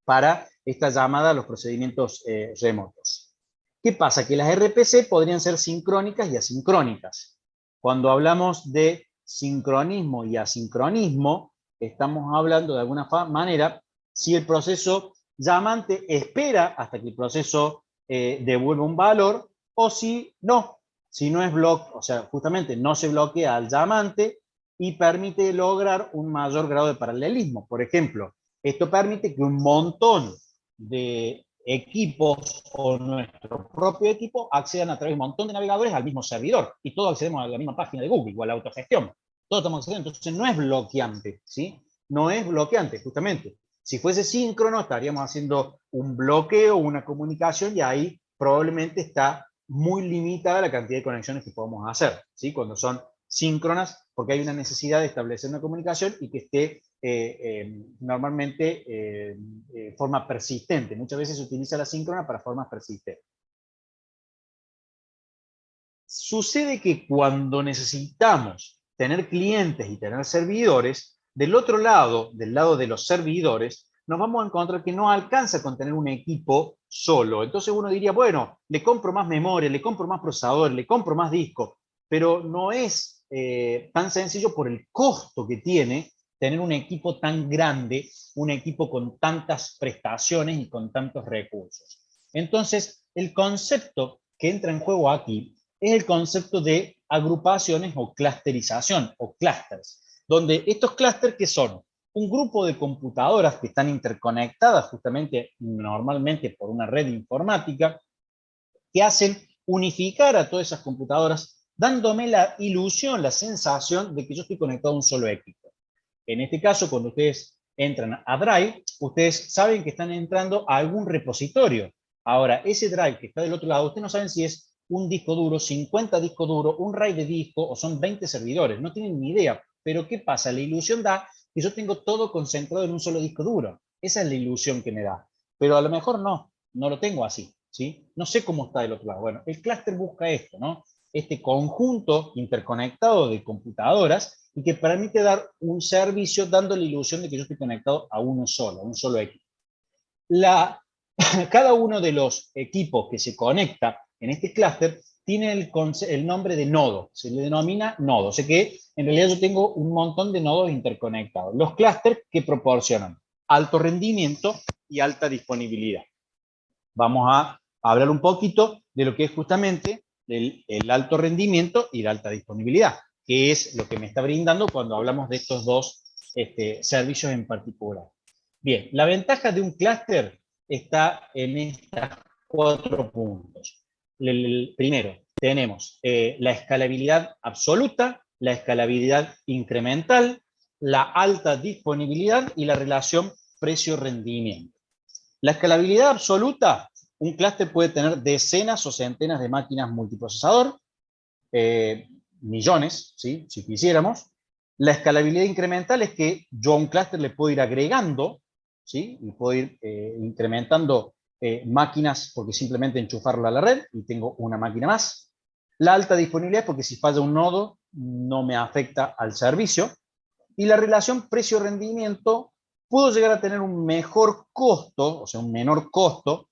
para esta llamada a los procedimientos remotos. ¿Qué pasa? Que las RPC podrían ser sincrónicas y asincrónicas. Cuando hablamos de sincronismo y asincronismo, estamos hablando de alguna manera si el proceso llamante espera hasta que el proceso devuelva un valor, o si no es o sea, justamente no se bloquea al llamante y permite lograr un mayor grado de paralelismo. Por ejemplo, esto permite que un montón de equipos o nuestro propio equipo accedan a través de un montón de navegadores al mismo servidor y todos accedemos a la misma página de Google o a la autogestión. Todos estamos accediendo, entonces no es bloqueante, ¿sí? No es bloqueante, justamente. Si fuese síncrono, estaríamos haciendo un bloqueo, una comunicación, y ahí probablemente está muy limitada la cantidad de conexiones que podemos hacer, ¿sí? Cuando son síncronas, porque hay una necesidad de establecer una comunicación y que esté normalmente forma persistente. Muchas veces se utiliza la síncrona para formas persistentes. Sucede que cuando necesitamos tener clientes y tener servidores, del otro lado, del lado de los servidores, nos vamos a encontrar que no alcanza con tener un equipo solo. Entonces uno diría, bueno, le compro más memoria, le compro más procesador, le compro más disco, pero no es tan sencillo por el costo que tiene tener un equipo tan grande, un equipo con tantas prestaciones y con tantos recursos. Entonces, el concepto que entra en juego aquí es el concepto de agrupaciones o clusterización o clusters, donde estos clústeres, que son un grupo de computadoras que están interconectadas justamente normalmente por una red informática, que hacen unificar a todas esas computadoras, dándome la ilusión, la sensación de que yo estoy conectado a un solo equipo. En este caso, cuando ustedes entran a Drive, ustedes saben que están entrando a algún repositorio. Ahora, ese Drive que está del otro lado, ustedes no saben si es un disco duro, 50 discos duros, un RAID de disco, o son 20 servidores. No tienen ni idea. Pero ¿qué pasa? La ilusión da que yo tengo todo concentrado en un solo disco duro. Esa es la ilusión que me da. Pero a lo mejor no lo tengo así, ¿sí? No sé cómo está del otro lado. Bueno, el clúster busca esto, ¿no? Este conjunto interconectado de computadoras y que permite dar un servicio dando la ilusión de que yo estoy conectado a uno solo, a un solo equipo. Cada uno de los equipos que se conecta en este clúster tiene el nombre de nodo, se le denomina nodo, o sea que en realidad yo tengo un montón de nodos interconectados. Los clústeres que proporcionan alto rendimiento y alta disponibilidad. Vamos a hablar un poquito de lo que es justamente el alto rendimiento y la alta disponibilidad, que es lo que me está brindando cuando hablamos de estos dos servicios en particular. Bien, la ventaja de un clúster está en estos 4 puntos. Primero, tenemos la escalabilidad absoluta, la escalabilidad incremental, la alta disponibilidad y la relación precio-rendimiento. La escalabilidad absoluta, un clúster puede tener decenas o centenas de máquinas multiprocesador, millones, ¿sí? Si quisiéramos. La escalabilidad incremental es que yo a un clúster le puedo ir agregando, ¿sí? Y puedo ir incrementando máquinas porque simplemente enchufarlo a la red y tengo una máquina más. La alta disponibilidad es porque si falla un nodo no me afecta al servicio. Y la relación precio-rendimiento, puedo llegar a tener un mejor costo, o sea, un menor costo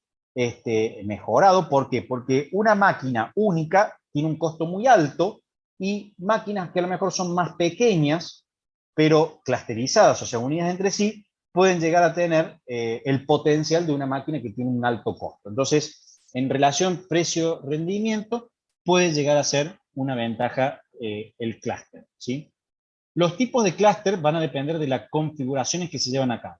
mejorado. ¿Por qué? Porque una máquina única tiene un costo muy alto, y máquinas que a lo mejor son más pequeñas, pero clusterizadas, o sea, unidas entre sí, pueden llegar a tener el potencial de una máquina que tiene un alto costo. Entonces, en relación precio-rendimiento, puede llegar a ser una ventaja el clúster, ¿sí? Los tipos de clúster van a depender de las configuraciones que se llevan a cabo.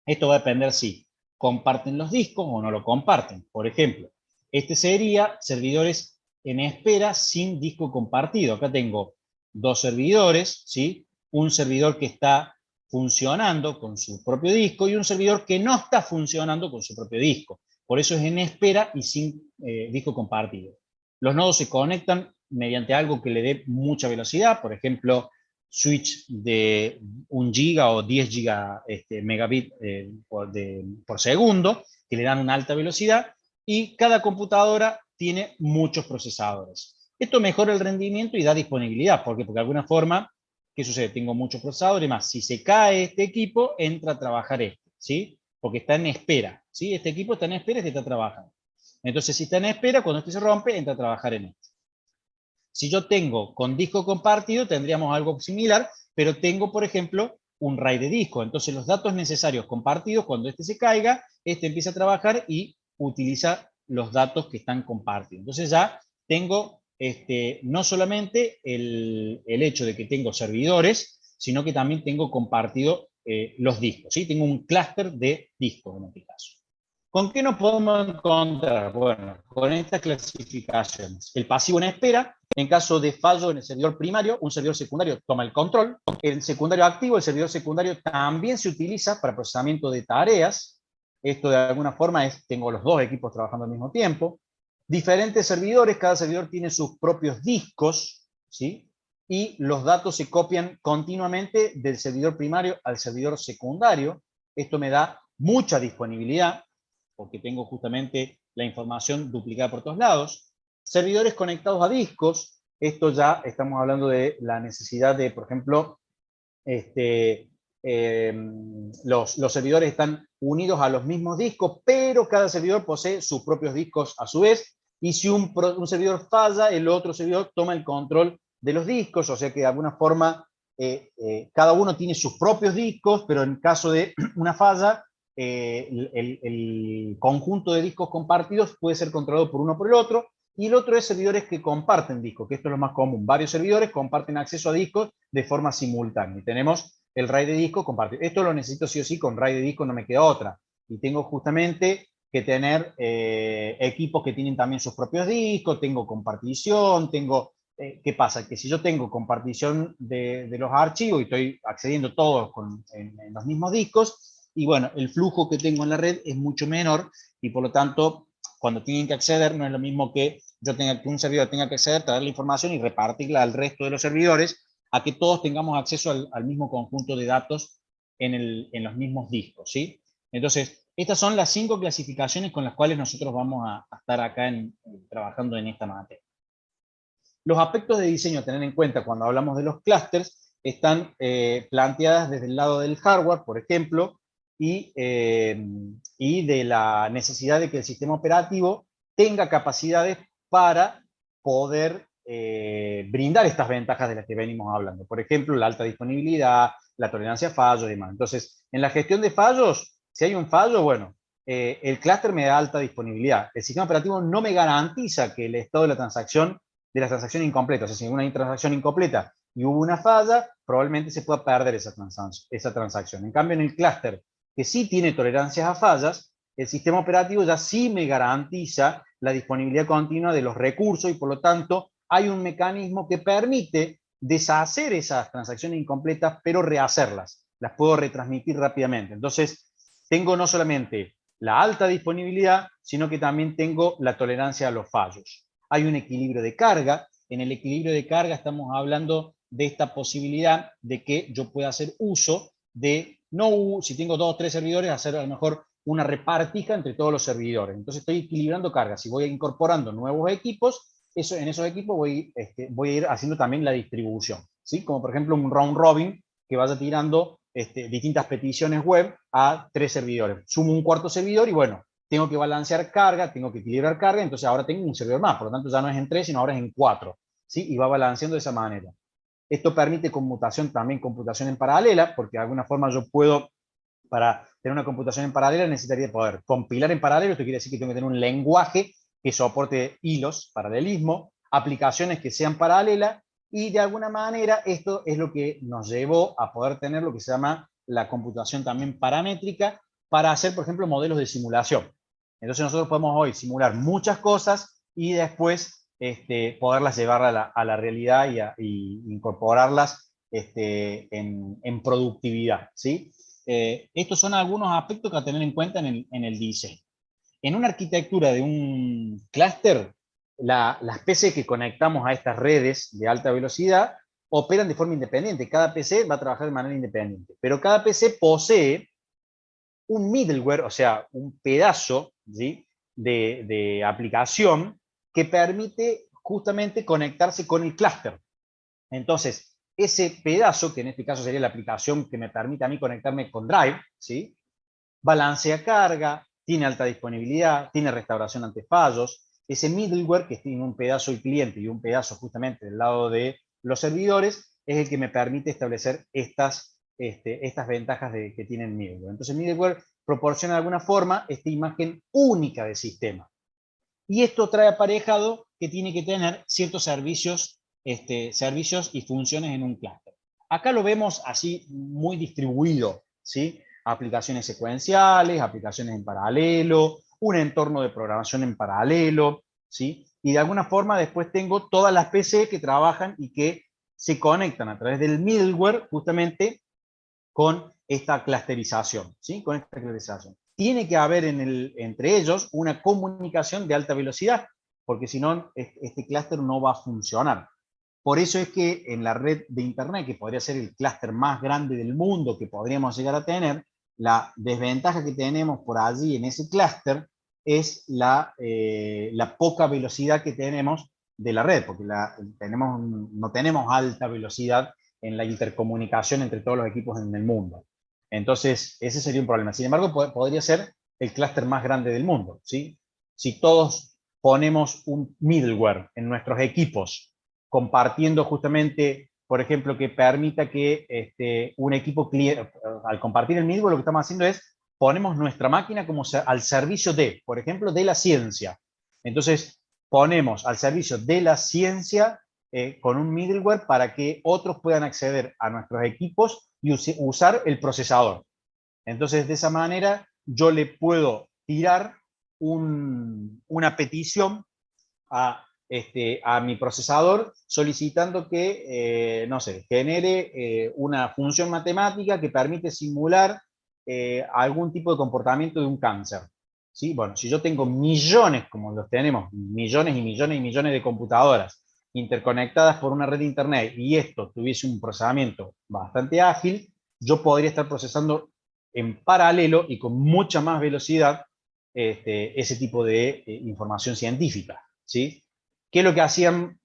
Esto va a depender si comparten los discos o no lo comparten. Por ejemplo, este sería servidores en espera sin disco compartido. Acá tengo dos servidores, ¿sí? Un servidor que está funcionando con su propio disco y un servidor que no está funcionando con su propio disco. Por eso es en espera y sin disco compartido. Los nodos se conectan mediante algo que le dé mucha velocidad, por ejemplo, switch de 1 giga o 10 giga megabit por segundo, que le dan una alta velocidad, y cada computadora tiene muchos procesadores. Esto mejora el rendimiento y da disponibilidad, porque de alguna forma, ¿qué sucede? Tengo muchos procesadores más. Si se cae este equipo, entra a trabajar este, ¿sí? Porque está en espera, ¿sí? Este equipo está en espera, este está trabajando. Entonces, si está en espera, cuando este se rompe, entra a trabajar en este. Si yo tengo con disco compartido, tendríamos algo similar, pero tengo, por ejemplo, un RAID de disco. Entonces, los datos necesarios compartidos, cuando este se caiga, este empieza a trabajar y utiliza los datos que están compartidos. Entonces, ya tengo no solamente el hecho de que tengo servidores, sino que también tengo compartido los discos, ¿sí? Tengo un clúster de discos en este caso. ¿Con qué nos podemos encontrar? Bueno, con estas clasificaciones. El pasivo en espera, en caso de fallo en el servidor primario, un servidor secundario toma el control. El secundario activo, el servidor secundario también se utiliza para procesamiento de tareas. Esto de alguna forma es, tengo los dos equipos trabajando al mismo tiempo. Diferentes servidores, cada servidor tiene sus propios discos, ¿sí? Y los datos se copian continuamente del servidor primario al servidor secundario. Esto me da mucha disponibilidad, porque tengo justamente la información duplicada por todos lados. Servidores conectados a discos, esto ya estamos hablando de la necesidad de, por ejemplo, los servidores están unidos a los mismos discos, pero cada servidor posee sus propios discos a su vez, y si un servidor falla, el otro servidor toma el control de los discos, o sea que de alguna forma cada uno tiene sus propios discos, pero en caso de una falla, el conjunto de discos compartidos puede ser controlado por uno o por el otro, y el otro es servidores que comparten discos, que esto es lo más común. Varios servidores comparten acceso a discos de forma simultánea. Y tenemos el RAID de disco compartido. Esto lo necesito sí o sí, con RAID de disco no me queda otra. Y tengo justamente que tener equipos que tienen también sus propios discos, tengo compartición, tengo... ¿qué pasa? Que si yo tengo compartición de los archivos y estoy accediendo todos en los mismos discos, y bueno, el flujo que tengo en la red es mucho menor, y por lo tanto, cuando tienen que acceder, no es lo mismo que yo tenga que un servidor tenga que acceder, traer la información y repartirla al resto de los servidores, a que todos tengamos acceso al mismo conjunto de datos en los mismos discos, ¿sí? Entonces, estas son las 5 clasificaciones con las cuales nosotros vamos a estar acá trabajando en esta materia. Los aspectos de diseño a tener en cuenta cuando hablamos de los clústeres están planteadas desde el lado del hardware, por ejemplo, y de la necesidad de que el sistema operativo tenga capacidades para poder brindar estas ventajas de las que venimos hablando. Por ejemplo, la alta disponibilidad, la tolerancia a fallos y demás. Entonces, en la gestión de fallos, si hay un fallo, bueno, el clúster me da alta disponibilidad. El sistema operativo no me garantiza que el estado de la transacción incompleta. O sea, si hay una transacción incompleta y hubo una falla, probablemente se pueda perder esa transacción. En cambio, en el clúster, que sí tiene tolerancias a fallas, el sistema operativo ya sí me garantiza la disponibilidad continua de los recursos, y por lo tanto hay un mecanismo que permite deshacer esas transacciones incompletas, pero rehacerlas. Las puedo retransmitir rápidamente. Entonces, tengo no solamente la alta disponibilidad, sino que también tengo la tolerancia a los fallos. Hay un equilibrio de carga. En el equilibrio de carga estamos hablando de esta posibilidad de que yo pueda hacer uso de, no, si tengo 2 o 3 servidores, hacer a lo mejor una repartija entre todos los servidores. Entonces estoy equilibrando cargas. Si voy incorporando nuevos equipos, en esos equipos voy a ir haciendo también la distribución, ¿sí? Como por ejemplo un round robin que vaya tirando distintas peticiones web a 3 servidores. Sumo un cuarto servidor y bueno, tengo que balancear carga, tengo que equilibrar carga, entonces ahora tengo un servidor más, por lo tanto ya no es en 3, sino ahora es en 4, ¿sí? Y va balanceando de esa manera. Esto permite conmutación, también computación en paralela, porque de alguna forma yo puedo, para tener una computación en paralela, necesitaría poder compilar en paralelo, esto quiere decir que tengo que tener un lenguaje que soporte hilos, paralelismo, aplicaciones que sean paralelas, y de alguna manera esto es lo que nos llevó a poder tener lo que se llama la computación también paramétrica para hacer, por ejemplo, modelos de simulación. Entonces nosotros podemos hoy simular muchas cosas y después poderlas llevar a la realidad y incorporarlas en productividad, ¿sí? Estos son algunos aspectos que a tener en cuenta en el diseño. En una arquitectura de un clúster, las PC que conectamos a estas redes de alta velocidad operan de forma independiente. Cada PC va a trabajar de manera independiente, pero cada PC posee un middleware, o sea, un pedazo, ¿sí?, de aplicación que permite justamente conectarse con el clúster. Entonces, ese pedazo, que en este caso sería la aplicación que me permite a mí conectarme con Drive, ¿sí?, balancea carga, tiene alta disponibilidad, tiene restauración ante fallos. Ese middleware, que tiene un pedazo el cliente y un pedazo justamente del lado de los servidores, es el que me permite establecer estas ventajas que tiene el middleware. Entonces, el middleware proporciona de alguna forma esta imagen única del sistema. Y esto trae aparejado que tiene que tener ciertos servicios y funciones en un clúster. Acá lo vemos así muy distribuido, ¿sí? Aplicaciones secuenciales, aplicaciones en paralelo, un entorno de programación en paralelo, ¿sí? Y de alguna forma después tengo todas las PC que trabajan y que se conectan a través del middleware justamente con esta clusterización, ¿sí? Con esta clusterización. Tiene que haber entre ellos una comunicación de alta velocidad, porque si no, este clúster no va a funcionar. Por eso es que en la red de Internet, que podría ser el clúster más grande del mundo que podríamos llegar a tener, la desventaja que tenemos por allí en ese clúster es la poca velocidad que tenemos de la red, porque no tenemos alta velocidad en la intercomunicación entre todos los equipos en el mundo. Entonces, ese sería un problema. Sin embargo, podría ser el clúster más grande del mundo, ¿sí? Si todos ponemos un middleware en nuestros equipos, compartiendo justamente, por ejemplo, que permita que un equipo cliente, al compartir el middleware, lo que estamos haciendo es ponemos nuestra máquina como al servicio de, por ejemplo, de la ciencia. Entonces, ponemos al servicio de la ciencia con un middleware para que otros puedan acceder a nuestros equipos y usar el procesador. Entonces, de esa manera, yo le puedo tirar una petición a mi procesador solicitando que, no sé, genere una función matemática que permite simular algún tipo de comportamiento de un cáncer. ¿Sí? Bueno, si yo tengo millones, como los tenemos, millones y millones y millones de computadoras interconectadas por una red de Internet y esto tuviese un procesamiento bastante ágil, yo podría estar procesando en paralelo y con mucha más velocidad ese tipo de información científica, ¿sí? ¿Qué es lo que hacían,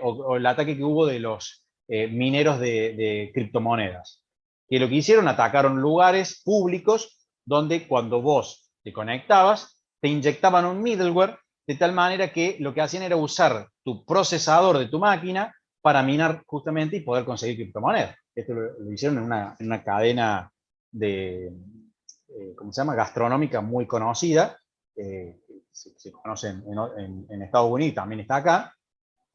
o el ataque que hubo de los mineros de criptomonedas? Que lo que hicieron, atacaron lugares públicos donde cuando vos te conectabas, te inyectaban un middleware de tal manera que lo que hacían era usar tu procesador de tu máquina para minar justamente y poder conseguir criptomonedas. Esto lo hicieron en una cadena de, ¿cómo se llama?, gastronómica muy conocida, se conoce en Estados Unidos, también está acá,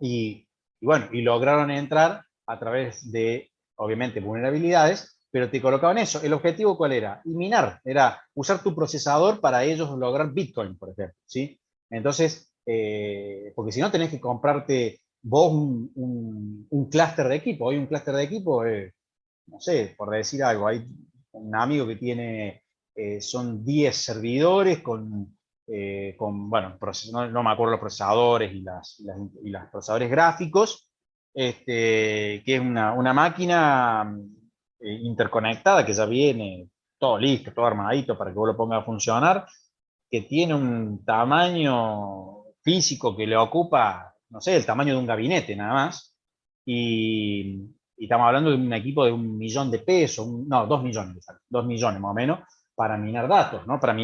y bueno, y lograron entrar a través de, obviamente, vulnerabilidades, pero te colocaban eso. ¿El objetivo cuál era? Y minar, era usar tu procesador para ellos lograr Bitcoin, por ejemplo, ¿sí? Entonces, porque si no tenés que comprarte vos un clúster de equipo. Hoy un clúster de equipo, no sé, por decir algo, hay un amigo que tiene, son 10 servidores bueno, no me acuerdo los procesadores y los procesadores gráficos, que es una máquina interconectada que ya viene todo listo, todo armadito para que vos lo pongas a funcionar, que tiene un tamaño físico que le ocupa, no sé, el tamaño de un gabinete nada más, y estamos hablando de un equipo de 1 millón de pesos, no, 2 millones, 2 millones más o menos, para minar datos, ¿no? Para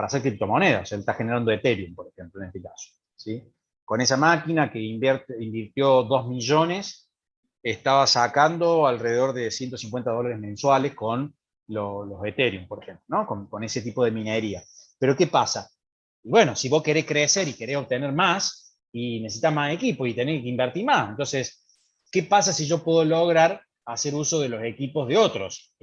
hacer criptomonedas. Él está generando Ethereum, por ejemplo, en este caso, ¿sí? Con esa máquina que invirtió 2 millones, estaba sacando alrededor de $150 mensuales con los Ethereum, por ejemplo, ¿no? Con ese tipo de minería. Pero ¿qué pasa? Y bueno, si vos querés crecer y querés obtener más, y necesitas más equipo y tenés que invertir más. Entonces, ¿qué pasa si yo puedo lograr hacer uso de los equipos de otros?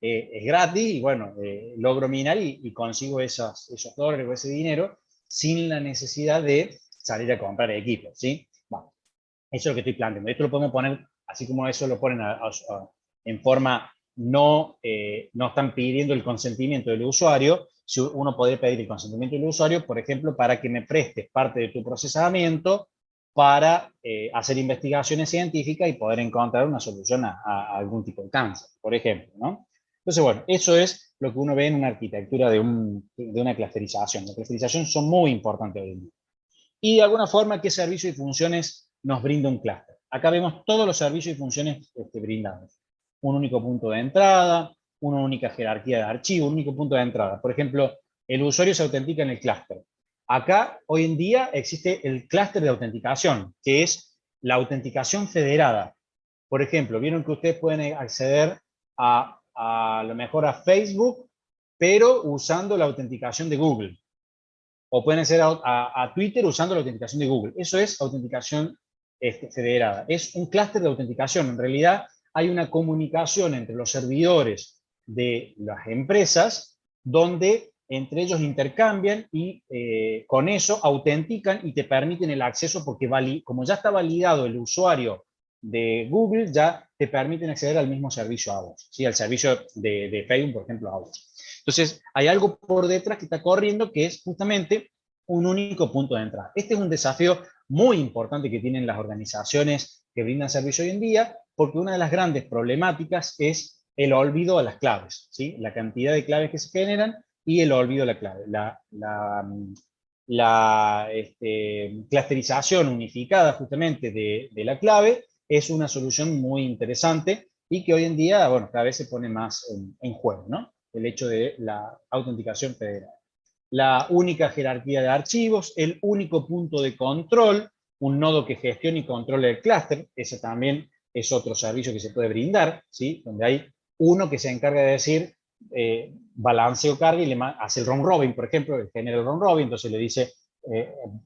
Es gratis y bueno, logro minar y consigo esos dólares o ese dinero sin la necesidad de salir a comprar equipos, ¿sí? Bueno, eso es lo que estoy planteando. Esto lo podemos poner, así como eso lo ponen en forma no están pidiendo el consentimiento del usuario, si uno podría pedir el consentimiento del usuario, por ejemplo, para que me prestes parte de tu procesamiento para hacer investigaciones científicas y poder encontrar una solución a algún tipo de cáncer, por ejemplo, ¿no? Entonces, bueno, eso es lo que uno ve en una arquitectura de una clusterización. Las clusterizaciones son muy importantes hoy en día. Y de alguna forma, ¿qué servicios y funciones nos brinda un clúster? Acá vemos todos los servicios y funciones brindados. Un único punto de entrada, una única jerarquía de archivo, un único punto de entrada. Por ejemplo, el usuario se autentica en el clúster. Acá, hoy en día, existe el clúster de autenticación, que es la autenticación federada. Por ejemplo, vieron que ustedes pueden acceder a lo mejor a Facebook, pero usando la autenticación de Google. O pueden acceder a Twitter usando la autenticación de Google. Eso es autenticación federada. Es un clúster de autenticación. En realidad hay una comunicación entre los servidores de las empresas donde entre ellos intercambian y con eso autentican y te permiten el acceso porque como ya está validado el usuario de Google, ya te permiten acceder al mismo servicio a vos, ¿sí? Al servicio de Facebook, por ejemplo, a vos. Entonces, hay algo por detrás que está corriendo que es justamente un único punto de entrada. Este es un desafío muy importante que tienen las organizaciones que brindan servicio hoy en día, porque una de las grandes problemáticas es el olvido de las claves, ¿sí? La cantidad de claves que se generan y el olvido de la clave. La clusterización unificada justamente de la clave es una solución muy interesante y que hoy en día, bueno, cada vez se pone más en juego, ¿no? El hecho de la autenticación federal. La única jerarquía de archivos, el único punto de control, un nodo que gestione y controle el clúster, ese también es otro servicio que se puede brindar, ¿sí? Donde hay uno que se encarga de decir balanceo carga y le hace el round robin, por ejemplo, genera el round robin, entonces le dice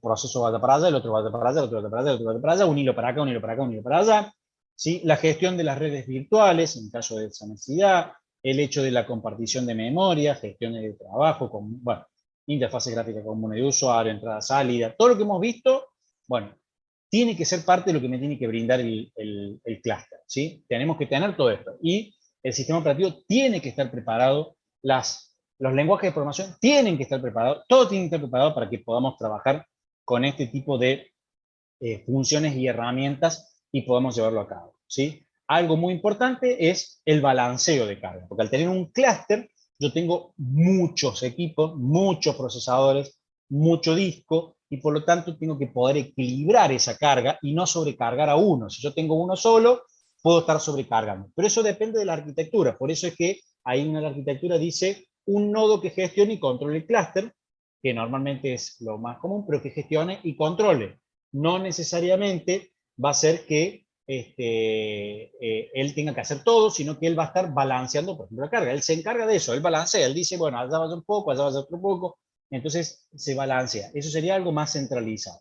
proceso vaya para allá, el otro vaya para allá, el otro vaya para allá, el otro vaya para allá, un hilo para acá, un hilo para acá, un hilo para allá, ¿sí? La gestión de las redes virtuales en caso de esa necesidad, el hecho de la compartición de memoria, gestión de trabajo, bueno, interfase gráfica común de usuario, entrada, salida, todo lo que hemos visto, bueno, tiene que ser parte de lo que me tiene que brindar el clúster, ¿sí? Tenemos que tener todo esto. Y el sistema operativo tiene que estar preparado, los lenguajes de programación tienen que estar preparados, todo tiene que estar preparado para que podamos trabajar con este tipo de funciones y herramientas y podamos llevarlo a cabo, ¿sí? Algo muy importante es el balanceo de carga, porque al tener un clúster, yo tengo muchos equipos, muchos procesadores, mucho disco, y por lo tanto tengo que poder equilibrar esa carga y no sobrecargar a uno. Si yo tengo uno solo, puedo estar sobrecargando. Pero eso depende de la arquitectura. Por eso es que ahí en la arquitectura dice un nodo que gestione y controle el clúster, que normalmente es lo más común, pero que gestione y controle. No necesariamente va a ser que él tenga que hacer todo, sino que él va a estar balanceando, por ejemplo, la carga. Él se encarga de eso, él balancea, él dice, bueno, allá vaya un poco, allá vaya otro poco, entonces se balancea. Eso sería algo más centralizado.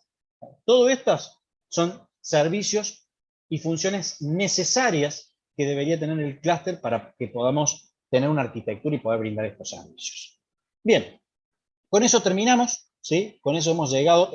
Todo estos son servicios y funciones necesarias que debería tener el clúster para que podamos tener una arquitectura y poder brindar estos servicios. Bien, con eso terminamos, ¿sí? Con eso hemos llegado.